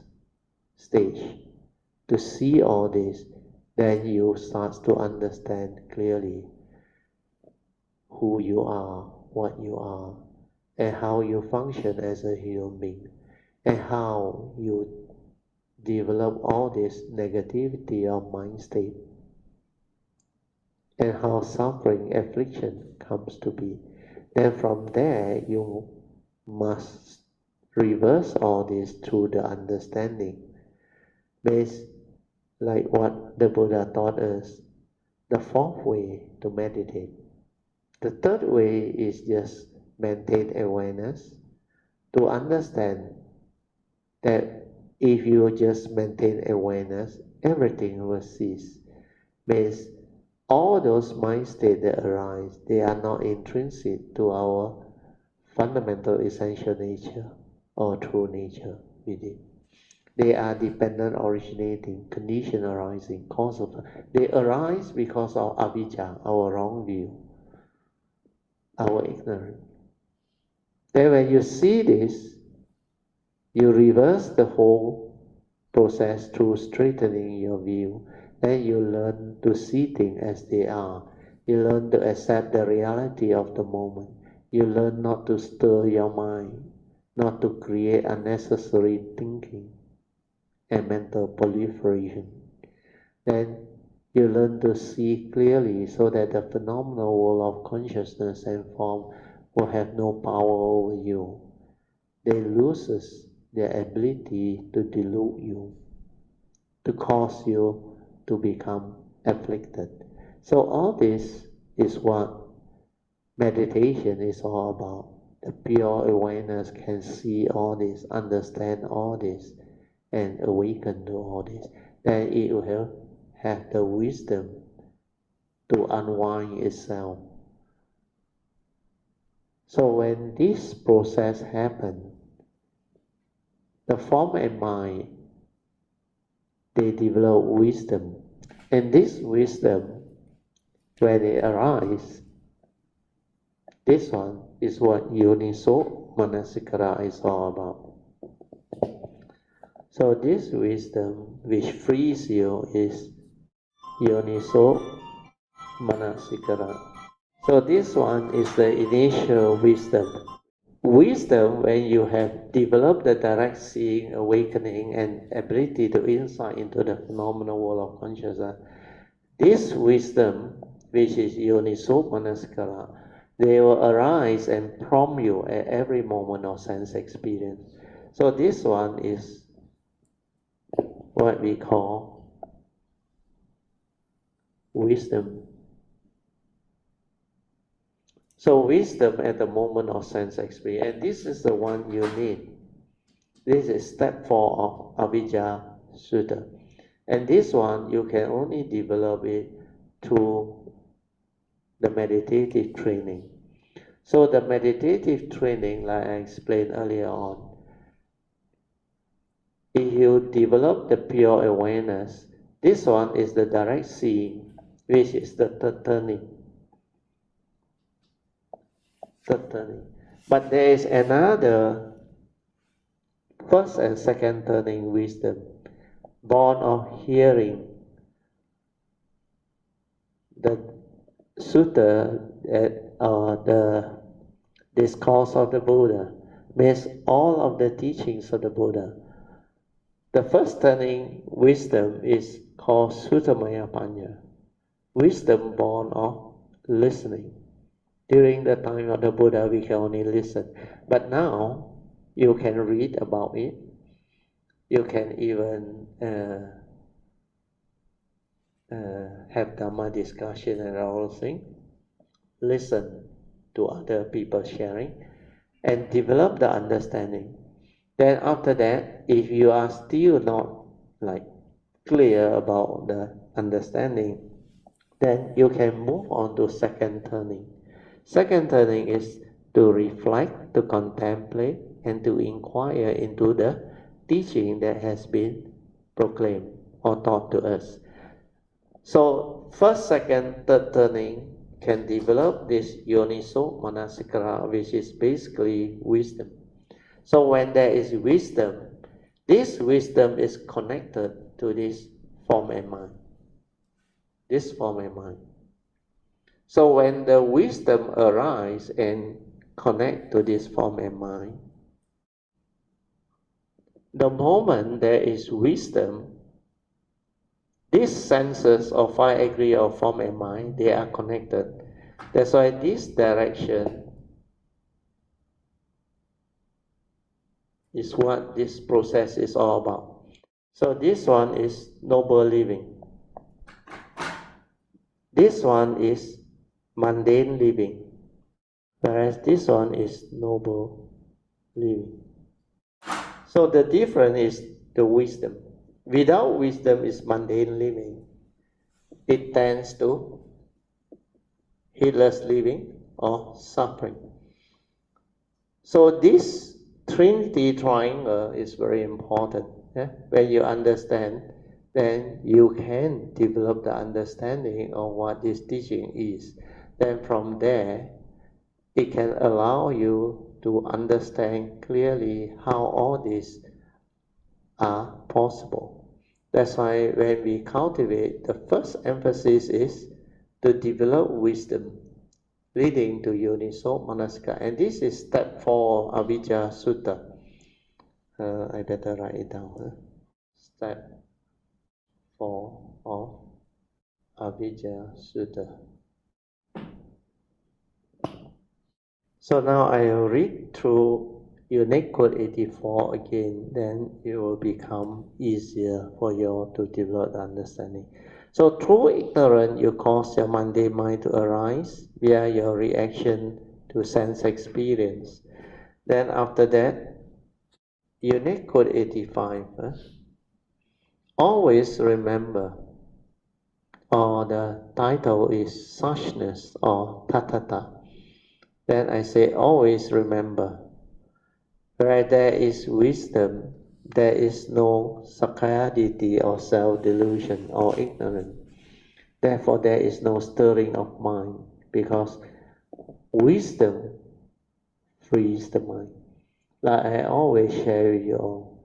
stage. To see all this, then you start to understand clearly who you are, what you are, and how you function as a human being, and how you develop all this negativity of mind state, and how suffering, affliction comes to be. Then from there, you must reverse all this through the understanding, based like what the Buddha taught us, the fourth way to meditate. The third way is just maintain awareness, to understand that if you just maintain awareness, everything will cease. Means all those mind states that arise, they are not intrinsic to our fundamental essential nature or true nature within. They are dependent originating, condition arising, cause of. They arise because of avijja, our wrong view, our ignorance. Then when you see this, you reverse the whole process through straightening your view. Then you learn to see things as they are. You learn to accept the reality of the moment. You learn not to stir your mind, not to create unnecessary thinking and mental proliferation. Then you learn to see clearly so that the phenomenal world of consciousness and form will have no power over you. They loses their ability to delude you, to cause you to become afflicted. So all this is what meditation is all about. The pure awareness can see all this, understand all this, and awaken to all this. Then it will have the wisdom to unwind itself. So when this process happens, the form and mind, they develop wisdom. And this wisdom, when it arises, this one is what Yoniso Manasikara is all about. So this wisdom which frees you is Yoniso Manasikara. So this one is the initial wisdom. Wisdom, when you have developed the direct seeing, awakening, and ability to insight into the phenomenal world of consciousness, this wisdom, which is yoniso manasikara, they will arise and prompt you at every moment of sense experience. So this one is what we call wisdom. So wisdom at the moment of sense experience, and this is the one you need. This is step 4 of Avijja Sutta. And this one, you can only develop it through the meditative training. So the meditative training, like I explained earlier on, if you develop the pure awareness, this one is the direct seeing, which is the third turning. But there is another first and second turning wisdom, born of hearing the sutta, the discourse of the Buddha, means all of the teachings of the Buddha. The first turning wisdom is called Suttamaya Panya, wisdom born of listening. During the time of the Buddha, we can only listen. But now, you can read about it. You can even have Dhamma discussion and all things. Listen to other people sharing and develop the understanding. Then after that, if you are still not clear about the understanding, then you can move on to second turning. Second turning is to reflect, to contemplate, and to inquire into the teaching that has been proclaimed or taught to us. So first, second, third turning can develop this yoniso manasikara, which is basically wisdom. So when there is wisdom, this wisdom is connected to this form and mind. This form and mind. So when the wisdom arises and connect to this form and mind, the moment there is wisdom, these senses of 5 degree of form and mind, they are connected. That's why this direction is what this process is all about. So this one is noble living. This one is mundane living. Whereas this one is noble living. So the difference is the wisdom. Without wisdom is mundane living. It tends to heedless living or suffering. So this Trinity triangle is very important. When you understand, then you can develop the understanding of what this teaching is. Then from there, it can allow you to understand clearly how all these are possible. That's why when we cultivate, the first emphasis is to develop wisdom, leading to yoniso manasikara. And this is step 4 Avijja Sutta. I better write it down. Step 4 of Avijja Sutta. So now I will read through Unique Code 84 again, then it will become easier for you to develop the understanding. So through ignorance, you cause your mundane mind to arise via your reaction to sense experience. Then after that, Unique Code 85. Always remember, or the title is Suchness or Tathata. Then I say always remember. Where there is wisdom, there is no sakayaditi or self-delusion or ignorance. Therefore, there is no stirring of mind, because wisdom frees the mind. Like I always share with you all,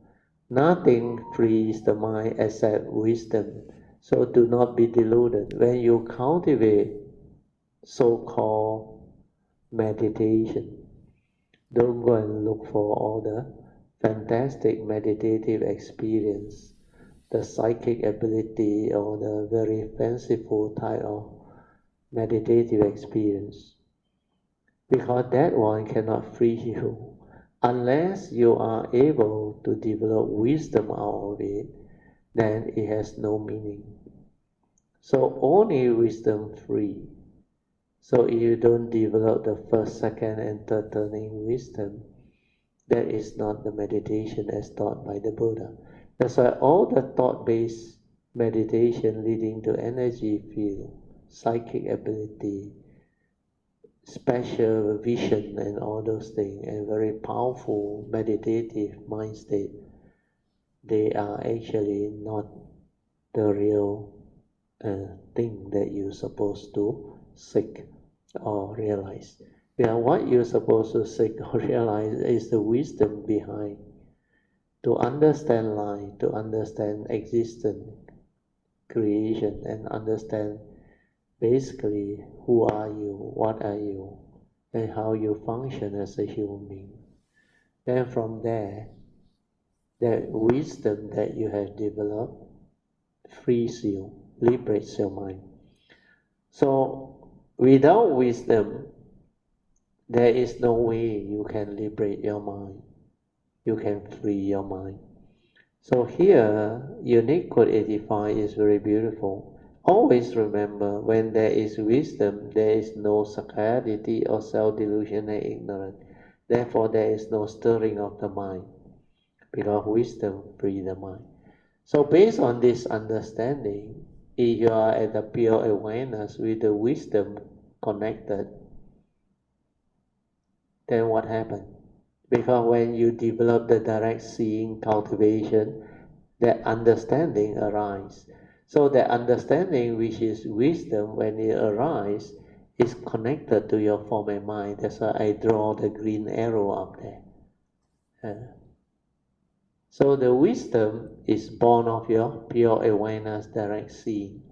nothing frees the mind except wisdom. So do not be deluded. When you cultivate so-called meditation. Don't go and look for all the fantastic meditative experience, the psychic ability or the very fanciful type of meditative experience, because that one cannot free you unless you are able to develop wisdom out of it. Then it has no meaning. So only wisdom free. So if you don't develop the first, second, and third turning wisdom, that is not the meditation as taught by the Buddha. That's why all the thought-based meditation leading to energy field, psychic ability, special vision and all those things, and very powerful meditative mind state, they are actually not the real thing that you're supposed to seek or realize. Yeah, what you're supposed to seek or realize is the wisdom behind, to understand life, to understand existence, creation, and understand basically who are you, what are you, and how you function as a human being. Then from there, that wisdom that you have developed frees you, liberates your mind. So without wisdom, there is no way you can liberate your mind, you can free your mind. So here, unique code 85 is very beautiful. Always remember, when there is wisdom, there is no saccadity or self-delusion and ignorance. Therefore, there is no stirring of the mind, because wisdom frees the mind. So based on this understanding, if you are at the pure awareness with the wisdom connected, then what happens? Because when you develop the direct seeing cultivation, that understanding arises. So that understanding, which is wisdom, when it arises, is connected to your form and mind. That's why I draw the green arrow up there. So the wisdom is born of your pure awareness, direct seeing.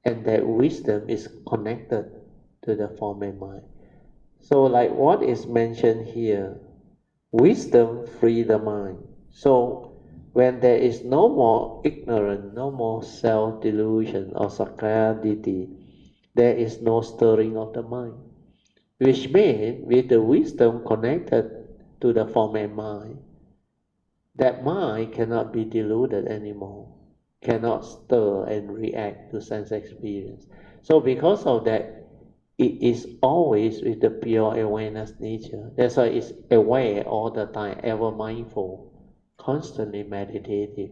And that wisdom is connected to the form and mind. So like what is mentioned here, wisdom free the mind. So when there is no more ignorance, no more self-delusion or saccadity, there is no stirring of the mind. Which means with the wisdom connected to the form and mind, that mind cannot be deluded anymore, cannot stir and react to sense experience. So because of that, it is always with the pure awareness nature. That's why it's aware all the time, ever mindful, constantly meditative.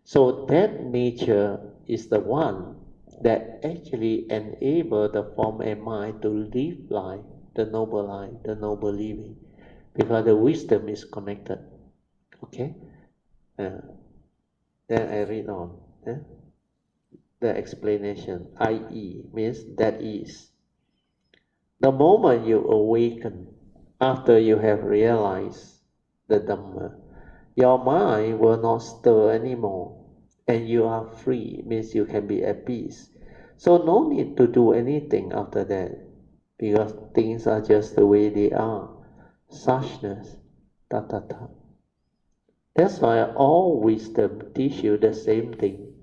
So that nature is the one that actually enables the form and mind to live life, the noble living, because the wisdom is connected. Okay? Then I read on. The explanation, i.e., means that is. The moment you awaken, after you have realized the Dhamma, your mind will not stir anymore, and you are free, means you can be at peace. So no need to do anything after that, because things are just the way they are. Suchness, ta ta ta. That's why all wisdom teach you the same thing.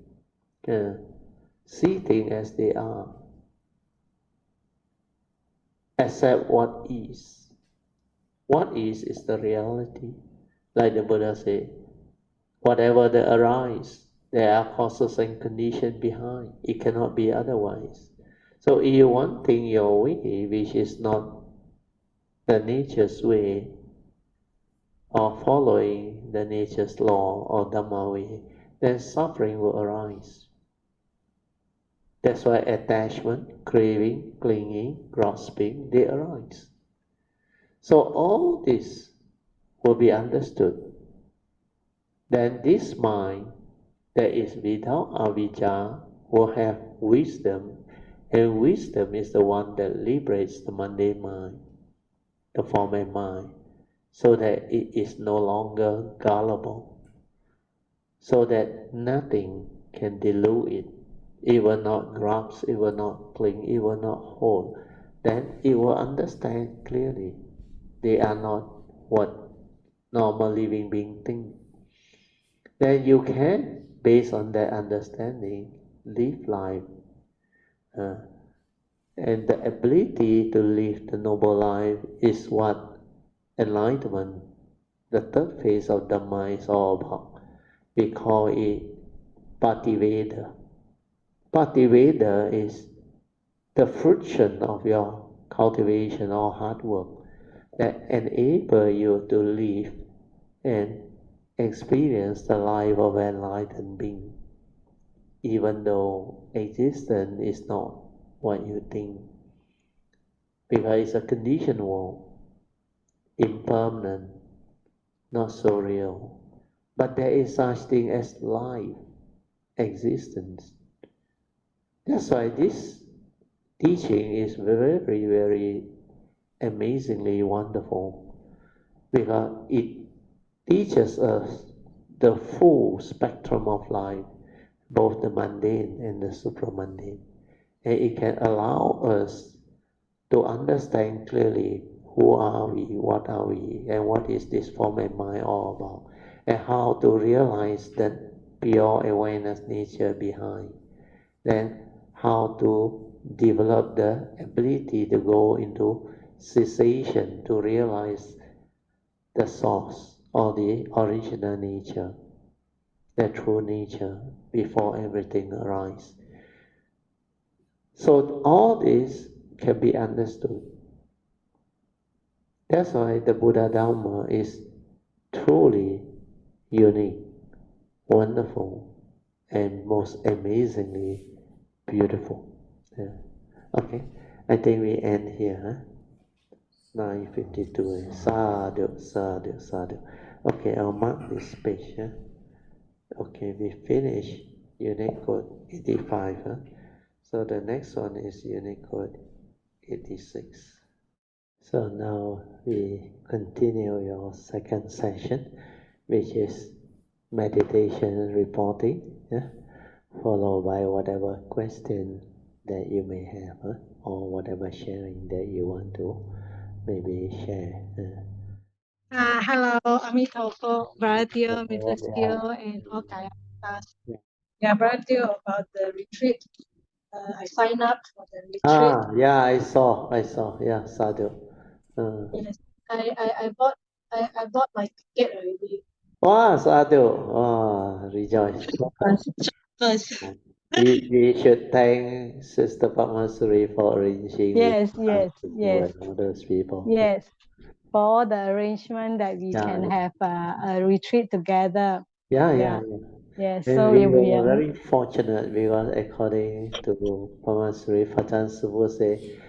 See things as they are. Accept what is. What is the reality. Like the Buddha said, whatever that arises, there are causes and conditions behind. It cannot be otherwise. So if you want things your way, which is not the nature's way, or following the nature's law or Dhamma way, then suffering will arise. That's why attachment, craving, clinging, grasping, they arise. So all this will be understood. Then this mind that is without avijja will have wisdom, and wisdom is the one that liberates the mundane mind, the form and mind, so that it is no longer gullible, so that nothing can delude it. It will not grasp, it will not cling, it will not hold. then it will understand clearly. They are not what normal living being think. Then you can, based on that understanding, live life. Uh, and the ability to live the noble life is what enlightenment, the third phase of Dhamma, is all about. We call it Pativeda. Pativeda is the fruition of your cultivation or hard work that enable you to live and experience the life of an enlightened being, even though existence is not what you think, because it's a conditioned world, impermanent, not so real. But there is such thing as life, existence. That's why this teaching is very, very amazingly wonderful, because it teaches us the full spectrum of life, both the mundane and the supramundane. And it can allow us to understand clearly who are we, what are we, and what is this form and mind all about, and how to realize that pure awareness nature behind. Then how to develop the ability to go into cessation to realize the source or the original nature, the true nature before everything arises. So all this can be understood. That's why the Buddha Dharma is truly unique, wonderful, and most amazingly beautiful. Yeah. Okay, I think we end here. Huh? 9:52. Sadhu, sadhu, sadhu. Okay, I'll mark this page. Huh? Okay, we finish Unicode 85. Huh? So the next one is Unicode 86. So now we continue your second session, which is meditation reporting, yeah? Followed by whatever question that you may have, huh? Or whatever sharing that you want to maybe share. Hello, Amitabha, Bharatya, Yeah, Mrs. Teo, and all Kayatas. yeah. Yeah, Bharatya, about the retreat. I signed up for the retreat. Yeah, I saw, yeah, sadhu. Yes, I bought my ticket already. Wow, sadhu, rejoice. First. We should thank Sister Padmasuri for arranging with Yes, us yes, to go yes, and all those people. yes. For the arrangement that we Yeah, can have a retreat together. yeah, yeah, Yeah, yeah. yes. And So we we were very fortunate because according to Padmasuri, Fajan Subu say,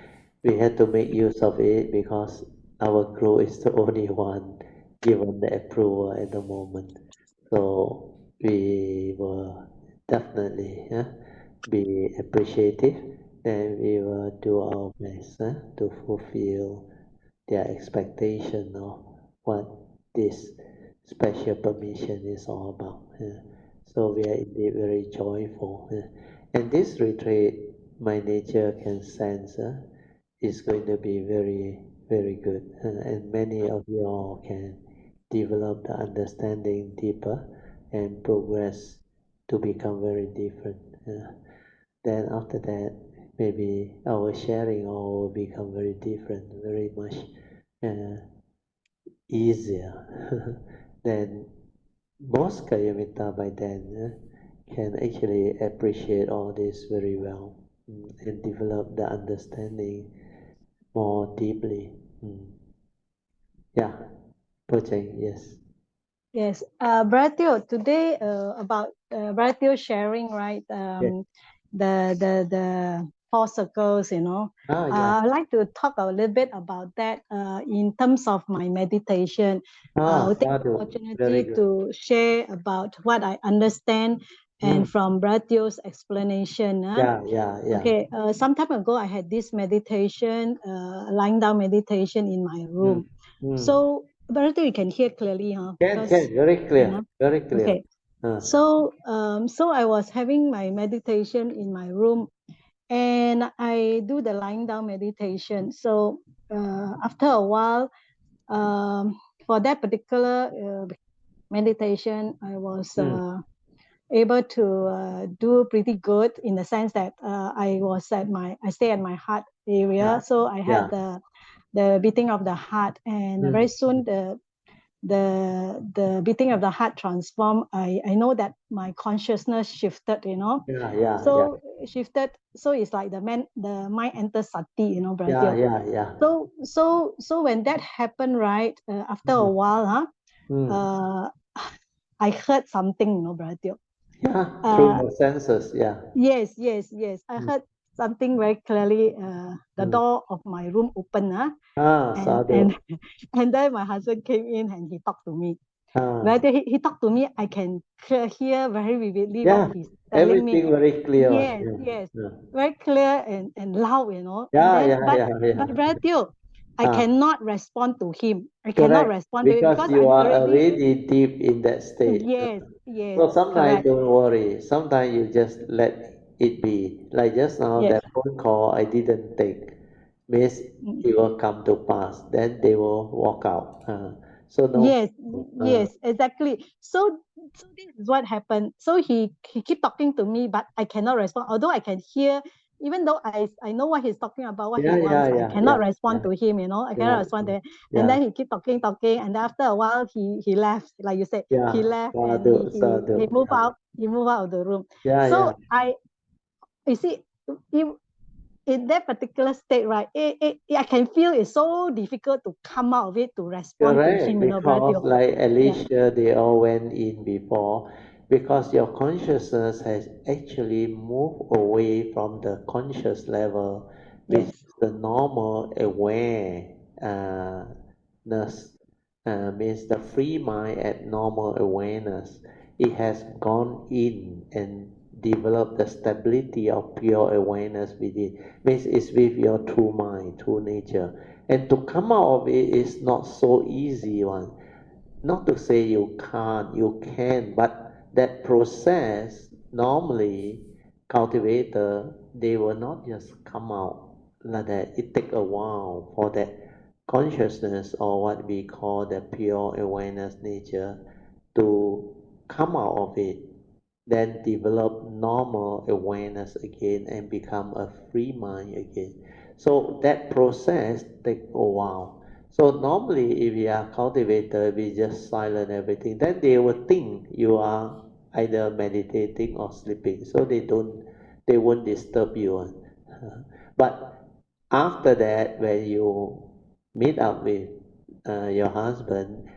we had to make use of it because our crew is the only one given the approval at the moment. So we will definitely be appreciative, and we will do our best to fulfill their expectation of what this special permission is all about. So we are indeed very joyful. And this retreat, my nature can sense, is going to be very, very good. And many of you all can develop the understanding deeper and progress to become very different. Then after that, maybe our sharing all will become very different, very much uh, easier. Then most Kayamita by then can actually appreciate all this very well, and develop the understanding more deeply. Yeah, Poh Cheng, yes. Yes, Bratio, today about Bratio sharing, right? Yes. The four circles, Yeah. I'd like to talk a little bit about that in terms of my meditation. I'll take the Sadhu, very opportunity good. to share about what I understand and Mm. from Bratio's explanation. Yeah. Okay, some time ago, I had this meditation, lying down meditation in my Mm. room. Mm. So, Bharati, you can hear clearly, huh? Because, Very you clear, know, very clear. okay. Uh, So I was having my meditation in my room, and I do the lying down meditation. So after a while, for that particular meditation, I was able to do pretty good in the sense that I stay at my heart area, so I had the beating of the heart, and very soon the beating of the heart transformed. I know that my consciousness shifted, so shifted. So it's like the mind enters sati, Brother Teo. So when that happened, right, after a while, I heard something, Brother Teo. Through your senses, Yes. I heard something very clearly. The door of my room opened, and and then my husband came in and he talked to me. Right, he talked to me. I can hear very vividly what he's telling me. everything very clear. Yes, very clear and loud, And then, but Brother Teo, I cannot respond to him. I cannot Correct, respond to him because because you I'm are already. already deep in that state. Yes, So sometimes correct. don't worry. Sometimes you just let it be. Like just now, Yes. that phone call I didn't take. Means it will come to pass. Then they will walk out. So no. Yes, exactly. So this is what happened. So he keep talking to me, but I cannot respond. Although I can hear, even though I know what he's talking about, what he Yeah, yeah, wants, I yeah, cannot yeah, respond yeah, to him. I cannot yeah, respond to him. And yeah, then he keep talking, and after a while, he left. Like you said, he yeah. left and Sadhu, he sadhu. moved out. He moved out of the room. Yeah, yeah. So you see, you in that particular state, right? I can feel it's so difficult to come out of it to respond to Correct, him. Brother because Teo. like Yeah. Alicia, they all went in before, because your consciousness has actually moved away from the conscious level, which Yes. is the normal awareness, means the free mind at normal awareness. It has gone in and developed the stability of pure awareness within. Means it's with your true mind, true nature. And to come out of it is not so easy one. Not to say you can't, you can, but that process normally cultivator they will not just come out like that. It take a while for that consciousness, or what we call the pure awareness nature, to come out of it, then develop normal awareness again and become a free mind again. So that process takes a while. So normally if you are cultivator, we just silent everything. Then they will think you are either meditating or sleeping. So they won't disturb you. But after that, when you meet up with your husband,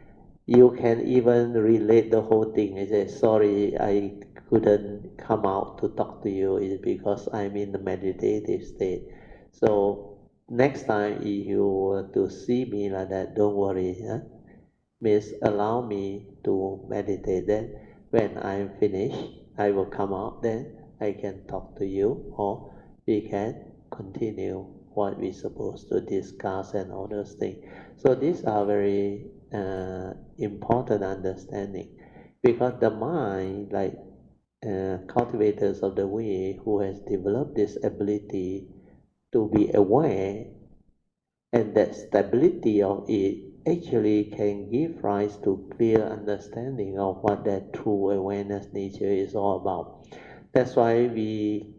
you can even relate the whole thing. You say, sorry, I couldn't come out to talk to you is because I'm in the meditative state. So next time if you were to see me like that, don't worry. Means allow me to meditate. Then when I'm finished, I will come out. Then I can talk to you, or we can continue what we're supposed to discuss and all those things. So these are very important understanding, because the mind, like cultivators of the way who has developed this ability to be aware, and that stability of it actually can give rise to clear understanding of what that true awareness nature is all about. That's why we,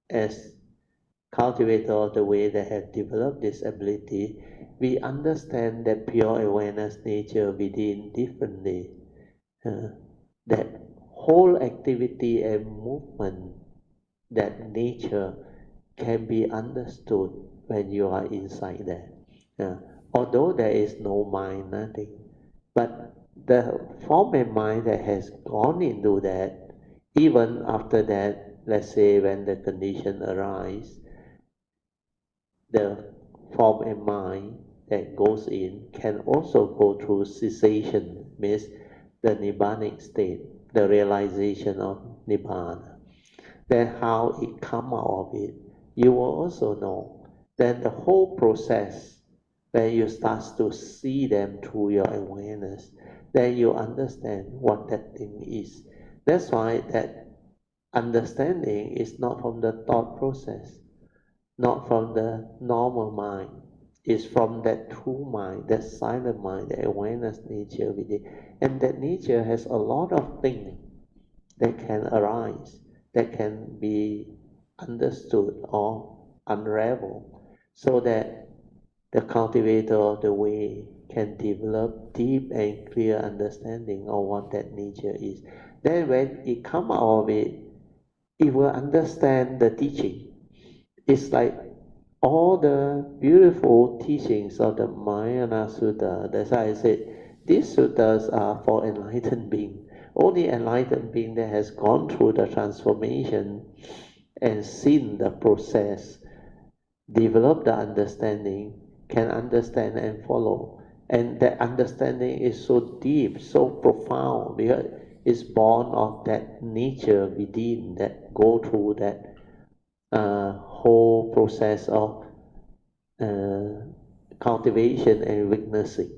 as cultivator of the way that have developed this ability, we understand that pure awareness nature within differently. Uh, that whole activity and movement, that nature can be understood when you are inside there. Although there is no mind, nothing, but the form and mind that has gone into that, even after that, let's say when the condition arise, the form and mind that goes in can also go through cessation, means the nibbanic state, the realization of nibbana. Then how it come out of it, you will also know. Then the whole process, when you start to see them through your awareness, then you understand what that thing is. That's why that understanding is not from the thought process. not from the normal mind. It's from that true mind, that silent mind, the awareness nature within. And that nature has a lot of things that can arise, that can be understood or unravel, so that the cultivator of the way can develop deep and clear understanding of what that nature is. Then when it come out of it, it will understand the teaching. It's like all the beautiful teachings of the Mahayana Sutta. That's why I said these suttas are for enlightened being. Only enlightened being that has gone through the transformation and seen the process, develop the understanding, can understand and follow. And that understanding is so deep, so profound, because it's born of that nature within that go through that whole process of uh, cultivation and witnessing.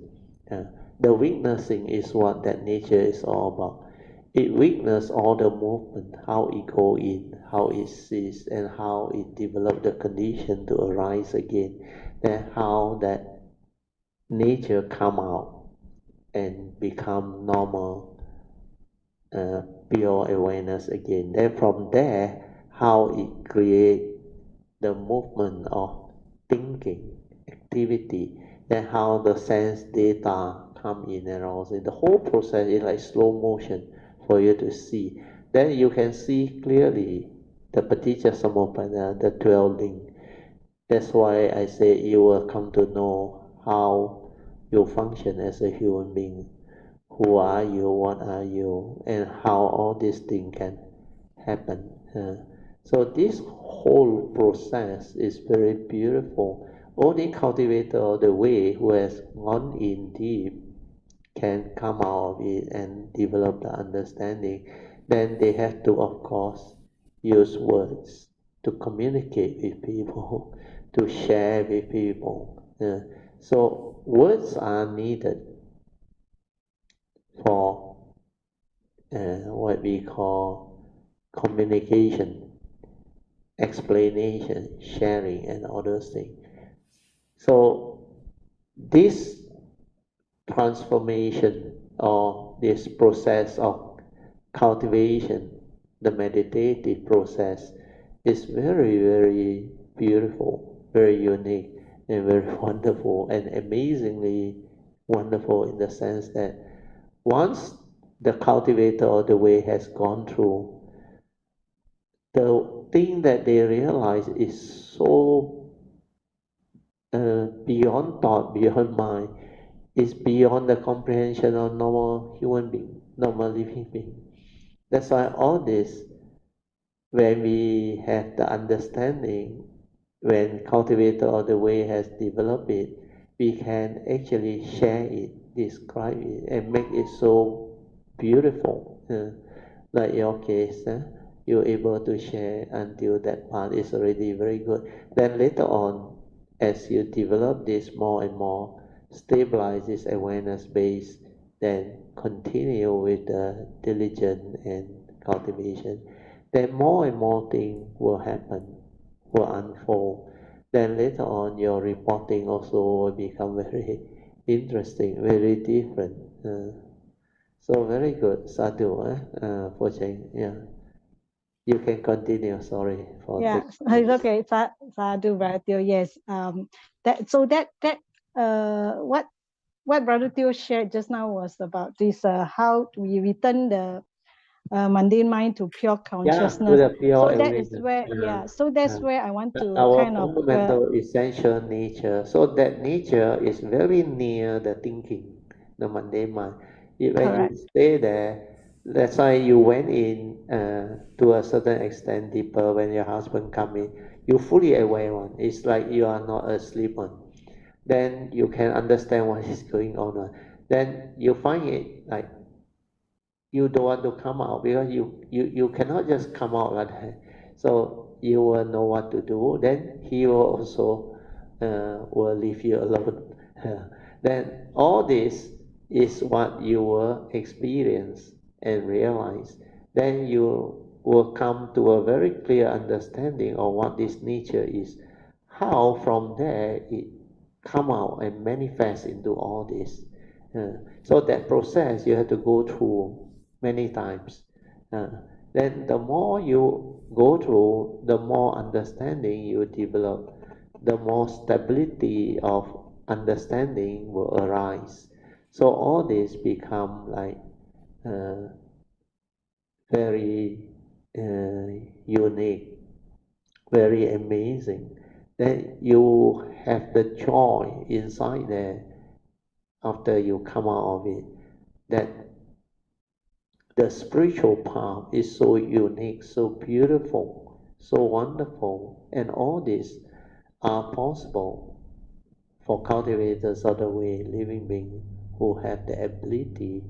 Uh, the witnessing is what that nature is all about. It witness all the movement, how it go in, how it cease, and how it develop the condition to arise again. Then how that nature come out and become normal, pure awareness again. Then from there, how it create the movement of thinking, activity, then how the sense data come in and also the whole process is like slow motion for you to see. Then you can see clearly the Paticca Samuppada, the 12 link. That's why I say you will come to know how you function as a human being. Who are you? What are you? And how all these things can happen. So this whole process is very beautiful. Only cultivator of the way who has gone in deep can come out of it and develop the understanding. Then they have to, of course, use words to communicate with people, to share with people. So words are needed for what we call communication, explanation, sharing, and all those things. So this transformation or this process of cultivation, the meditative process, is very, very beautiful, very unique, and very wonderful, and amazingly wonderful in the sense that once the cultivator of the way has gone through, the thing that they realize is so beyond thought, beyond mind, is beyond the comprehension of normal human being, normal living being. That's why all this, when we have the understanding, when cultivator of the way has developed it, we can actually share it, describe it, and make it so beautiful. Like your case, you're able to share until that part is already very good. Then later on, as you develop this more and more, stabilize this awareness base, then continue with the diligence and cultivation, then more and more things will happen, will unfold. Then later on, your reporting also will become very interesting, very different. So very good, Sadhu, Poh Cheng. Yeah, you can continue. Sorry for Yeah, taking it's this. okay. Sadhu Brother Teo, yes. What Brother Teo shared just now was about this how we return the mundane mind to pure Yeah, to consciousness. the pure So that is awareness. where, yeah. So that's where I want to Our kind of fundamental essential nature. So that nature is very near the thinking, the mundane mind. When you correct. stay there, that's why you went in to a certain extent deeper when your husband come in. You fully aware one. It's like you are not asleep one. Then you can understand what is going on. Then you find it like you don't want to come out because you cannot just come out like that. So you will know what to do. Then he will also will leave you alone. Then all this is what you will experience and realize. Then you will come to a very clear understanding of what this nature is. how from there it come out and manifest into all this. So that process you have to go through many times. Uh, then the more you go through, the more understanding you develop, the more stability of understanding will arise. So all this become like uh, very unique, very amazing. Then you have the joy inside there after you come out of it. That the spiritual path is so unique, so beautiful, so wonderful, and all these are possible for cultivators of the way, living beings who have the ability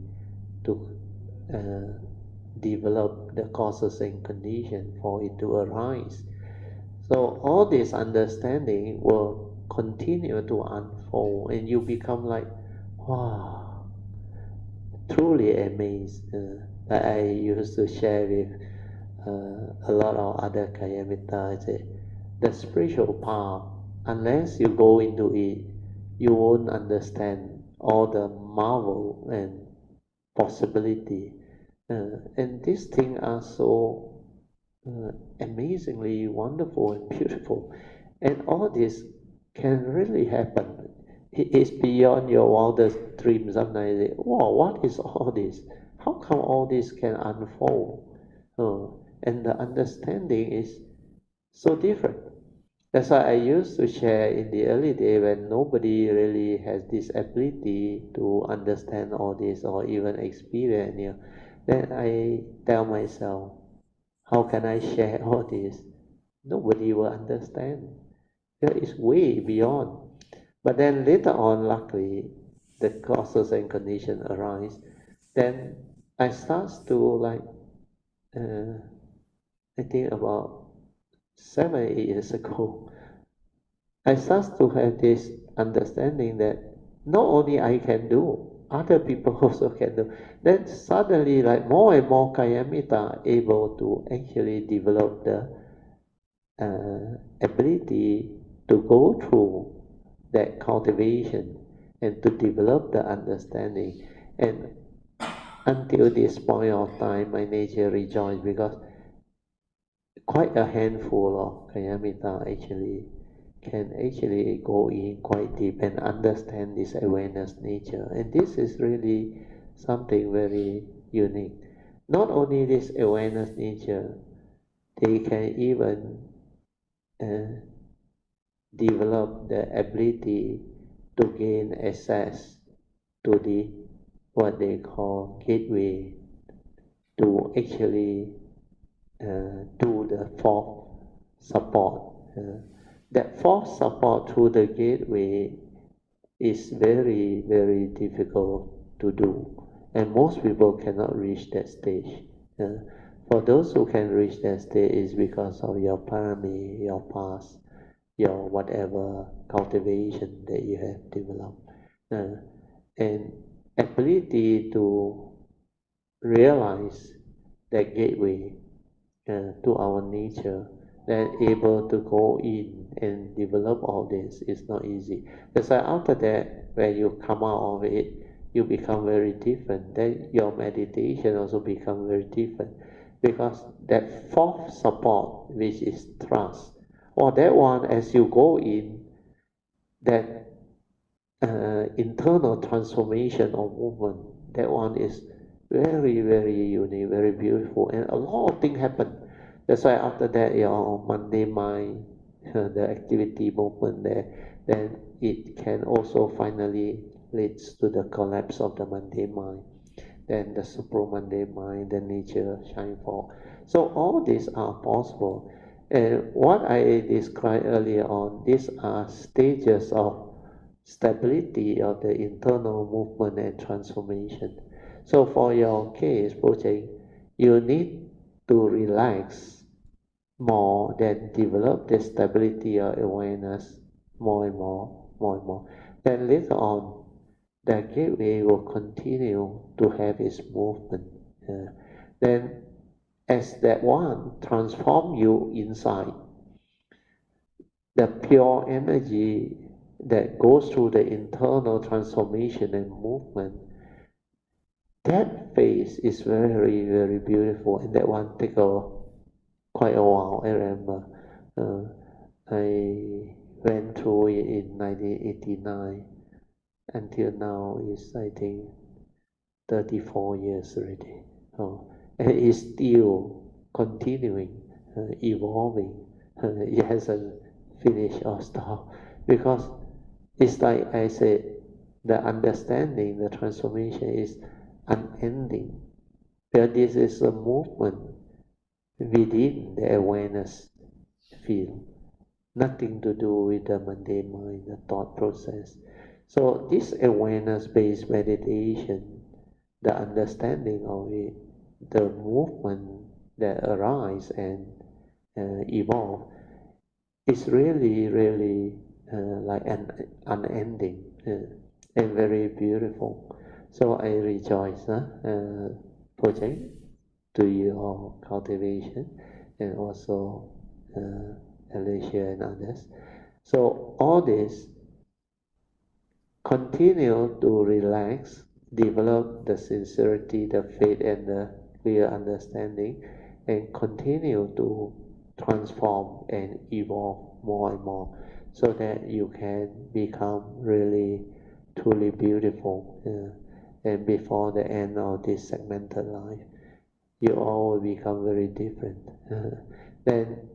to develop the causes and conditions for it to arise. So all this understanding will continue to unfold, and you become like, wow, truly amazed. Like I used to share with a lot of other Kayamita, I say, the spiritual path, unless you go into it, you won't understand all the marvel and possibility. And these things are so amazingly wonderful and beautiful. And all this can really happen. It is beyond your wildest dreams. Sometimes you say, wow, what is all this? How come all this can unfold? And the understanding is so different. That's why I used to share in the early day when nobody really has this ability to understand all this or even experience. Then I tell myself, how can I share all this? Nobody will understand. It's way beyond. But then later on, luckily, the causes and conditions arise. Then I start to like, I think about 7, 8 years ago, I start to have this understanding that not only I can do, other people also can do. Then suddenly, like more and more Kayamita are able to actually develop the ability to go through that cultivation and to develop the understanding. And until this point of time, my nature rejoiced because quite a handful of Kayamita actually can actually go in quite deep and understand this awareness nature. And this is really something very unique. Not only this awareness nature, they can even uh, develop the ability to gain access to the what they call gateway to actually do the fourth support. That fourth support through the gateway is very, very difficult to do, and most people cannot reach that stage. For those who can reach that stage is because of your parami, your past, your whatever cultivation that you have developed, and ability to realize that gateway to our nature, then able to go in and develop all this is not easy. That's why after that, when you come out of it, you become very different. Then your meditation also become very different because that fourth support, which is trust, or that one as you go in, that internal transformation or movement, that one is very, very unique, very beautiful, and a lot of things happen. That's why after that, your Monday mind, the activity movement there, then it can also finally leads to the collapse of the Monday mind. Then the Supra Monday mind, the nature shine forth. So all these are possible. And what I described earlier on, these are stages of stability of the internal movement and transformation. So for your case, Poh Cheng, you need to relax more than develop the stability of awareness more and more, more and more. Then later on, the gateway will continue to have its movement. Then as that one transform you inside, the pure energy that goes through the internal transformation and movement, that phase is very, very beautiful. And that one take quite a while. I remember I went through it in 1989 until now is, I think, 34 years already. And it's still continuing, evolving. It hasn't finished or stopped because it's like I said, the understanding, the transformation is unending. But this is a movement within the awareness field, nothing to do with the mundane mind, the thought process. So this awareness-based meditation, the understanding of it, the movement that arise and evolve, is really, really like an unending and very beautiful. So I rejoice, Poh Cheng, to your cultivation and also Alicia and others. So all this continue to relax, develop the sincerity, the faith, and the clear understanding, and continue to transform and evolve more and more so that you can become really truly beautiful. And before the end of this segmented life, you all will become very different. Then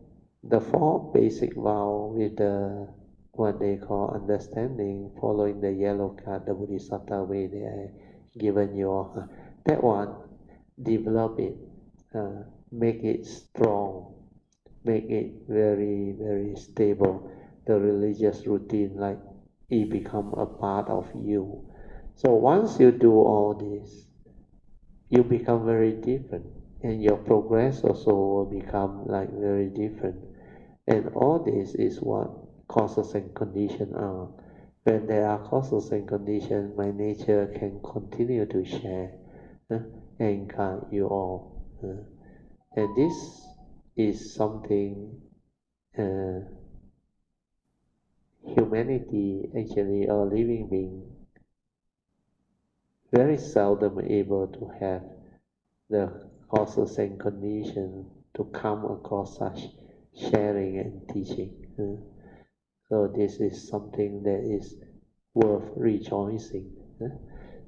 the four basic vow with the what they call understanding, following the yellow card, the Bodhisattva way they are given you all. That one, develop it, make it strong, make it very, very stable. The religious routine, like it become a part of you. So once you do all this, you become very different, and your progress also will become like very different. And all this is what causes and conditions are. When there are causes and conditions, my nature can continue to share and guide you all. And this is something uh, humanity, actually, or living being, very seldom able to have the causes and conditions to come across such sharing and teaching. So this is something that is worth rejoicing.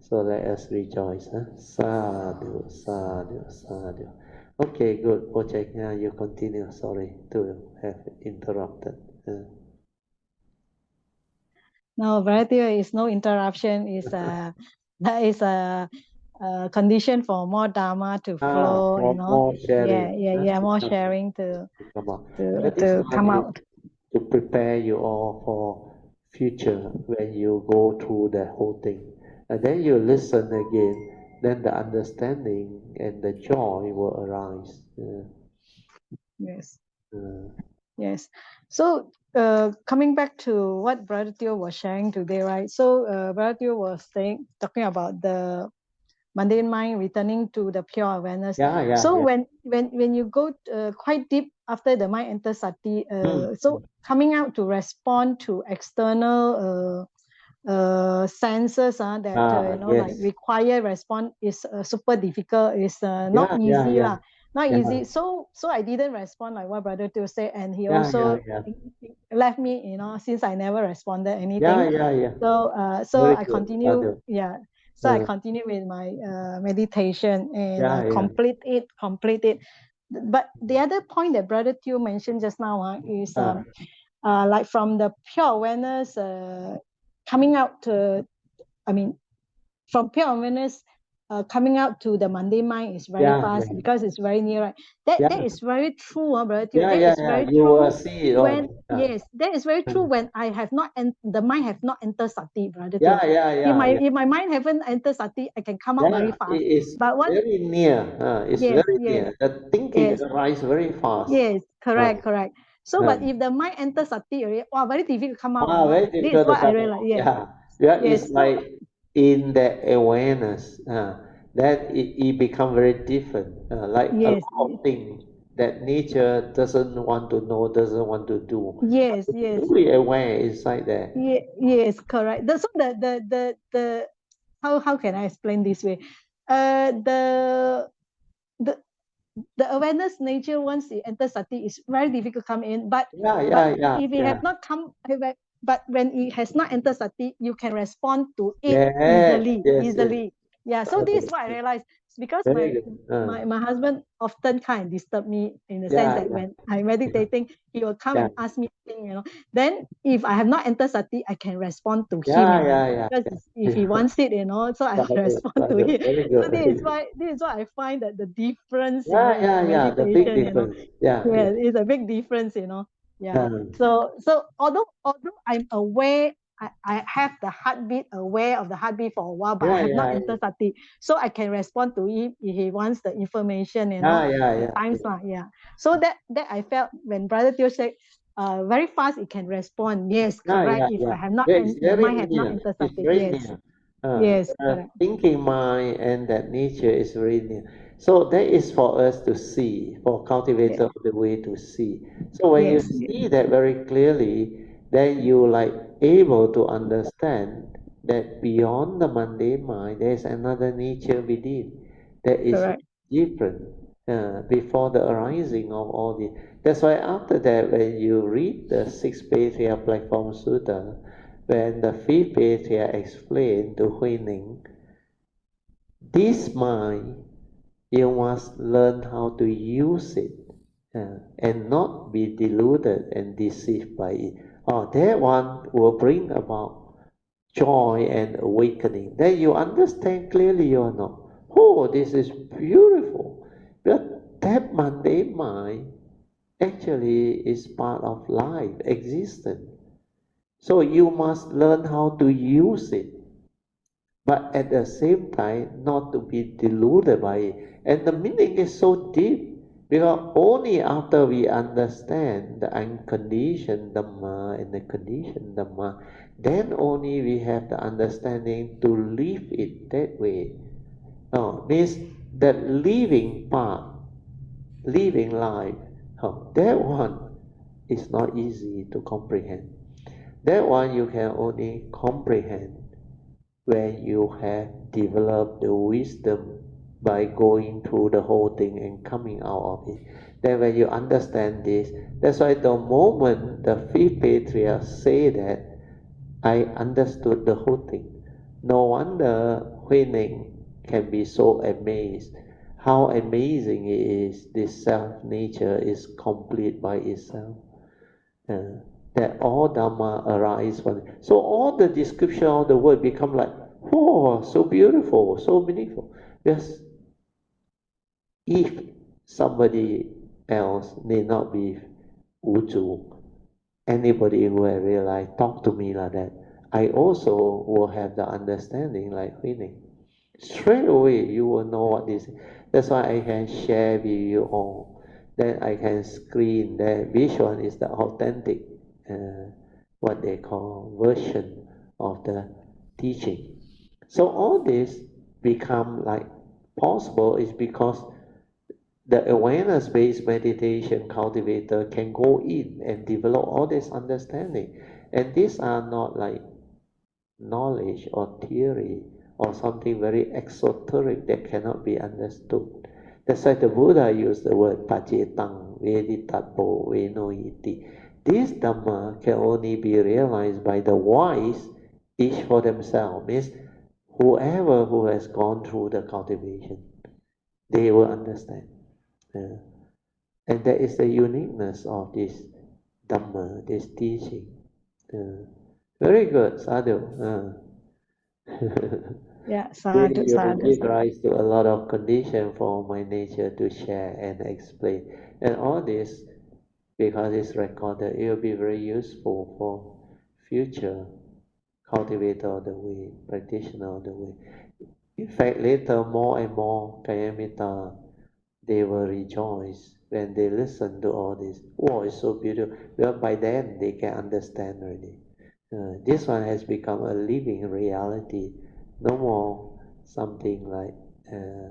So let us rejoice. Sadhu, sadhu, sadhu. Okay, good. Poh Cheng, you continue. Sorry to have interrupted. No, variety is no interruption. Is that is a condition for more Dharma to flow. For more sharing. Yeah, more To sharing to come out. to But this to one come is out. to prepare you all for future when you go through the whole thing. And then you listen again, then the understanding and the joy will arise. Yes. Uh, Yes. So coming back to what Brother Teo was sharing today, right? So Brother Teo was talking about the mundane mind returning to the pure awareness. yeah, yeah, So yeah. when you go quite deep after the mind enters sati, Mm. so coming out to respond to external senses that like Yes. require response is super difficult, is not Yeah, yeah, easy yeah. lah, not Yeah, easy. So I didn't respond like what Brother Teo said, and he yeah, yeah, also yeah. left me, since I never responded Yeah, anything. yeah, yeah. So Very I good. continue, Sadhu. yeah. So I Uh, continue with my meditation and yeah, yeah. complete it. But the other point that Brother Teo mentioned just now is Uh, like from the pure awareness coming out I mean, from pure awareness coming out to the mundane mind is very yeah, fast yeah. because it's very near, right? That Yeah, is very true, Brother Teo. yeah, That yeah, is yeah. very You will true see it all. when, yes, that is very true when I have not, and the mind have not entered sati, Brother Teo. Yeah, yeah, yeah, yeah. If my mind haven't entered sati, I can come out very Yeah, it fast. is But what, very near. It's yes, very yes, near. The thinking yes, arises very fast. yes, Uh, correct. So, uh, but if the mind enters sati already, wow, very difficult to come out. Huh? very This is difficult to what I come realized. out. Yes, Yeah, yeah. It's yes. So, like in the awareness that it become very different. Like a yes, lot of things that nature doesn't want to know, doesn't want to do. Yes, But yes. fully aware inside there. Yes, correct. So the how can I explain this way? The the the awareness nature, once it enters sati, is very difficult to come in. But if it have not come, but when it has not entered sati, you can respond to it Yes, yes, yes. easily. Yeah. So this is Okay. what I realized. It's because Very good. my husband often kind of disturb me, in the sense Yeah, that yeah, when I'm meditating, he will come yeah, and ask me things. Then if I have not entered sati, I can respond to him, yeah, yeah, yeah, because if he yeah. wants it, so I will Sadhu, respond to sadhu. him. Very So good, very good. this is why I find that the difference, Yeah, in yeah, my yeah. The big meditation, difference. Yeah, yeah. yeah, it's a big difference. Yeah. Um, So although I'm aware, I have the heartbeat, aware of the heartbeat for a while, but I yeah, have not yeah, entered sati. So I can respond to him if he wants the information, yeah, yeah, at yeah, times yeah. lah. Yeah. So that I felt when Brother Teo said, very fast it can respond. Yes, Yeah, correct. yeah, If yeah. I have not, Yeah, it's and the very mind have not near. entered It's sati. very Yes. near. Yes, The correct. thinking mind and that nature is very near. So that is for us to see, for Yeah. cultivator of the way to see. So when you Yes. Yes. see that very clearly, then you like able to understand that beyond the mundane mind, there is another nature within that is Correct. different before the arising of all the. That's why after that, when you read the sixth Patriarch Platform Sutta, when the fifth Patriarch explained to Hui Ning, this mind, you must learn how to use it and not be deluded and deceived by it. Oh, that one will bring about joy and awakening. Then you understand clearly you are not. Oh, this is beautiful. But that mundane mind actually is part of life, existence. So you must learn how to use it, but at the same time not to be deluded by it. And the meaning is so deep because only after we understand the unconditioned Dhamma and the conditioned Dhamma, then only we have the understanding to live it that way. No, means the living part, living life, that one is not easy to comprehend. That one you can only comprehend when you have developed the wisdom by going through the whole thing and coming out of it. Then when you understand this, that's why the moment the fifth patriarch say that, I understood the whole thing. No wonder Hui Ning can be so amazed. How amazing it is, this self nature is complete by itself. Uh, that all Dhamma arise from it. So all the description of the word become like, oh, so beautiful, so meaningful. Yes, if somebody else may not be Wuju, anybody who have realized, talk to me like that, I also will have the understanding like Winnie. Straight away, you will know what this is. That's why I can share with you all. Then I can screen that which one is the authentic, what they call version of the teaching. So all this become like possible is because the awareness-based meditation cultivator can go in and develop all this understanding. And these are not like knowledge or theory or something very exoteric that cannot be understood. That's why the Buddha used the word pacetang veditapo venoiti. This Dhamma can only be realized by the wise, each for themselves. Means whoever who has gone through the cultivation, they will understand. Uh, and that is the uniqueness of this Dhamma, this teaching. Uh, very good, sadhu. Yeah. Sadhu, Really, you sadhu, give sadhu. rise to a lot of condition for my nature to share and explain. And all this, because it's recorded, it will be very useful for future cultivator of the way, practitioner of the way. In fact, later, more and more Kayamita, they will rejoice when they listen to all this. Oh, it's so beautiful. Well, by then, they can understand already. This one has become a living reality. No more something like uh,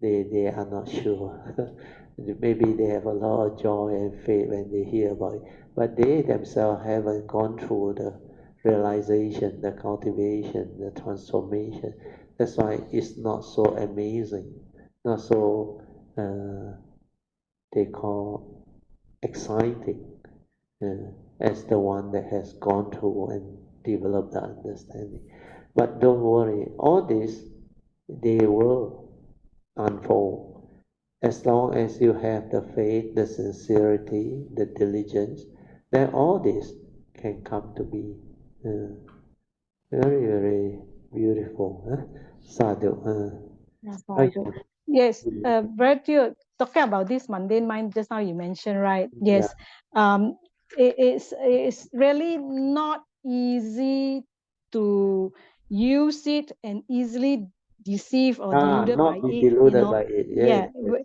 they are not sure. Maybe they have a lot of joy and faith when they hear about it, but they themselves haven't gone through the realization, the cultivation, the transformation. That's why it's not so amazing, not so they call exciting as the one that has gone through and developed the understanding. But don't worry, all this they will unfold as long as you have the faith, the sincerity, the diligence. Then all this can come to be. Very, very beautiful. Huh? Sadhu. Sadhu. Yes, Virtue, talking about this mundane mind, just now you mentioned, right? Yeah. Yes, it's really not easy to use it and easily deceived or deluded by Not be it, deluded by it. Yes, Yeah, yes.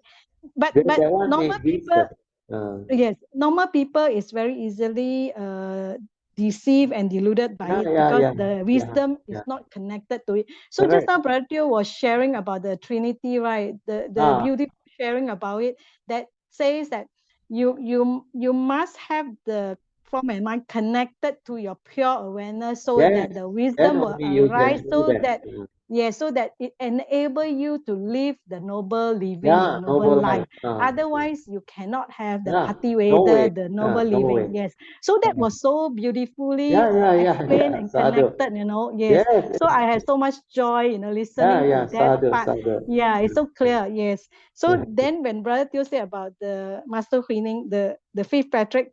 but That one normal need people, wisdom. Uh, yes, normal people is very easily deceived and deluded by yeah, it yeah, because yeah, the yeah, wisdom is yeah. not connected to it. So just Correct. now Brother Teo was sharing about the Trinity, right? The Ah, beautiful sharing about it that says that you must have the form and mind connected to your pure awareness so yes. that the Then wisdom will only you can arise, do so that. that so that it enable you to live the noble living, the Yeah, noble noble life. life. Otherwise, you cannot have the Yeah, no way. Pativeda, the noble No way. living. Yes. So that was so beautifully Yeah, yeah, yeah, explained yeah. and Sadhu. connected, Yes. Yes, So yes. I had so much joy, Yeah, listening yeah. to that Sadhu, part. sadhu. Yeah, it's so clear. Yes. So Yeah. then when Brother Teo said about the Master Huining, the fifth Patrick,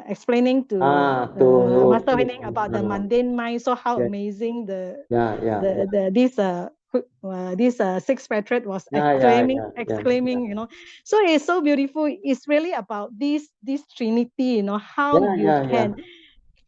explaining to Master Huining about the mundane mind, so how yeah, amazing yeah, yeah, yeah. this sixth Patrick was Yeah, yeah, yeah, yeah, yeah. exclaiming, so it's so beautiful. It's really about this Trinity, how Yeah, you yeah, yeah.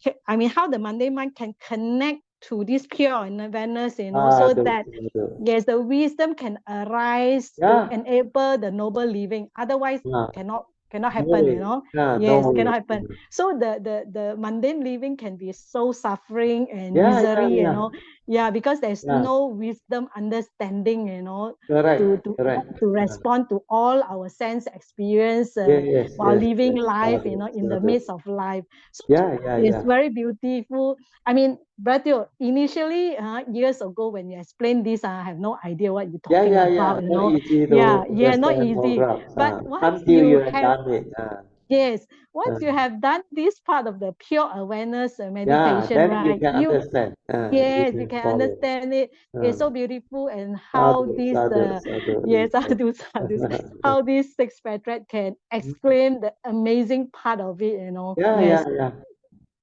can, I mean, how the mundane mind can connect to this pure awareness, so Sadhu, that sadhu. yes, the wisdom can arise to Yeah, enable the noble living. Otherwise, yeah. cannot No happen, way. Yeah, no Yes, way. cannot happen. So the mundane living can be so suffering and Yeah, yeah, misery, yeah. Yeah, because there's Yeah. no wisdom understanding, to Correct, to correct. to respond to all our sense experience Yes, while yes, living yes. life, Sadhu, in the sadhu. midst of life. So Yeah, yeah, it's yeah. very beautiful. I mean, Bratio, initially, years ago when you explained this, I have no idea what you're Yeah, talking yeah, yeah. about, Not easy to Yeah, yeah, not understand or easy. grasp. But once Until you you have have, done it. yes, Uh, once you have done this part of the pure awareness yeah, meditation, then you right? can understand. You Yes, you can can follow. understand it. Uh, It's so beautiful, and how sadhu, this, sadhu, sadhu. yes, sadhu, how this six Patrick can exclaim the amazing part of it, Yeah, yeah, Yes, yeah.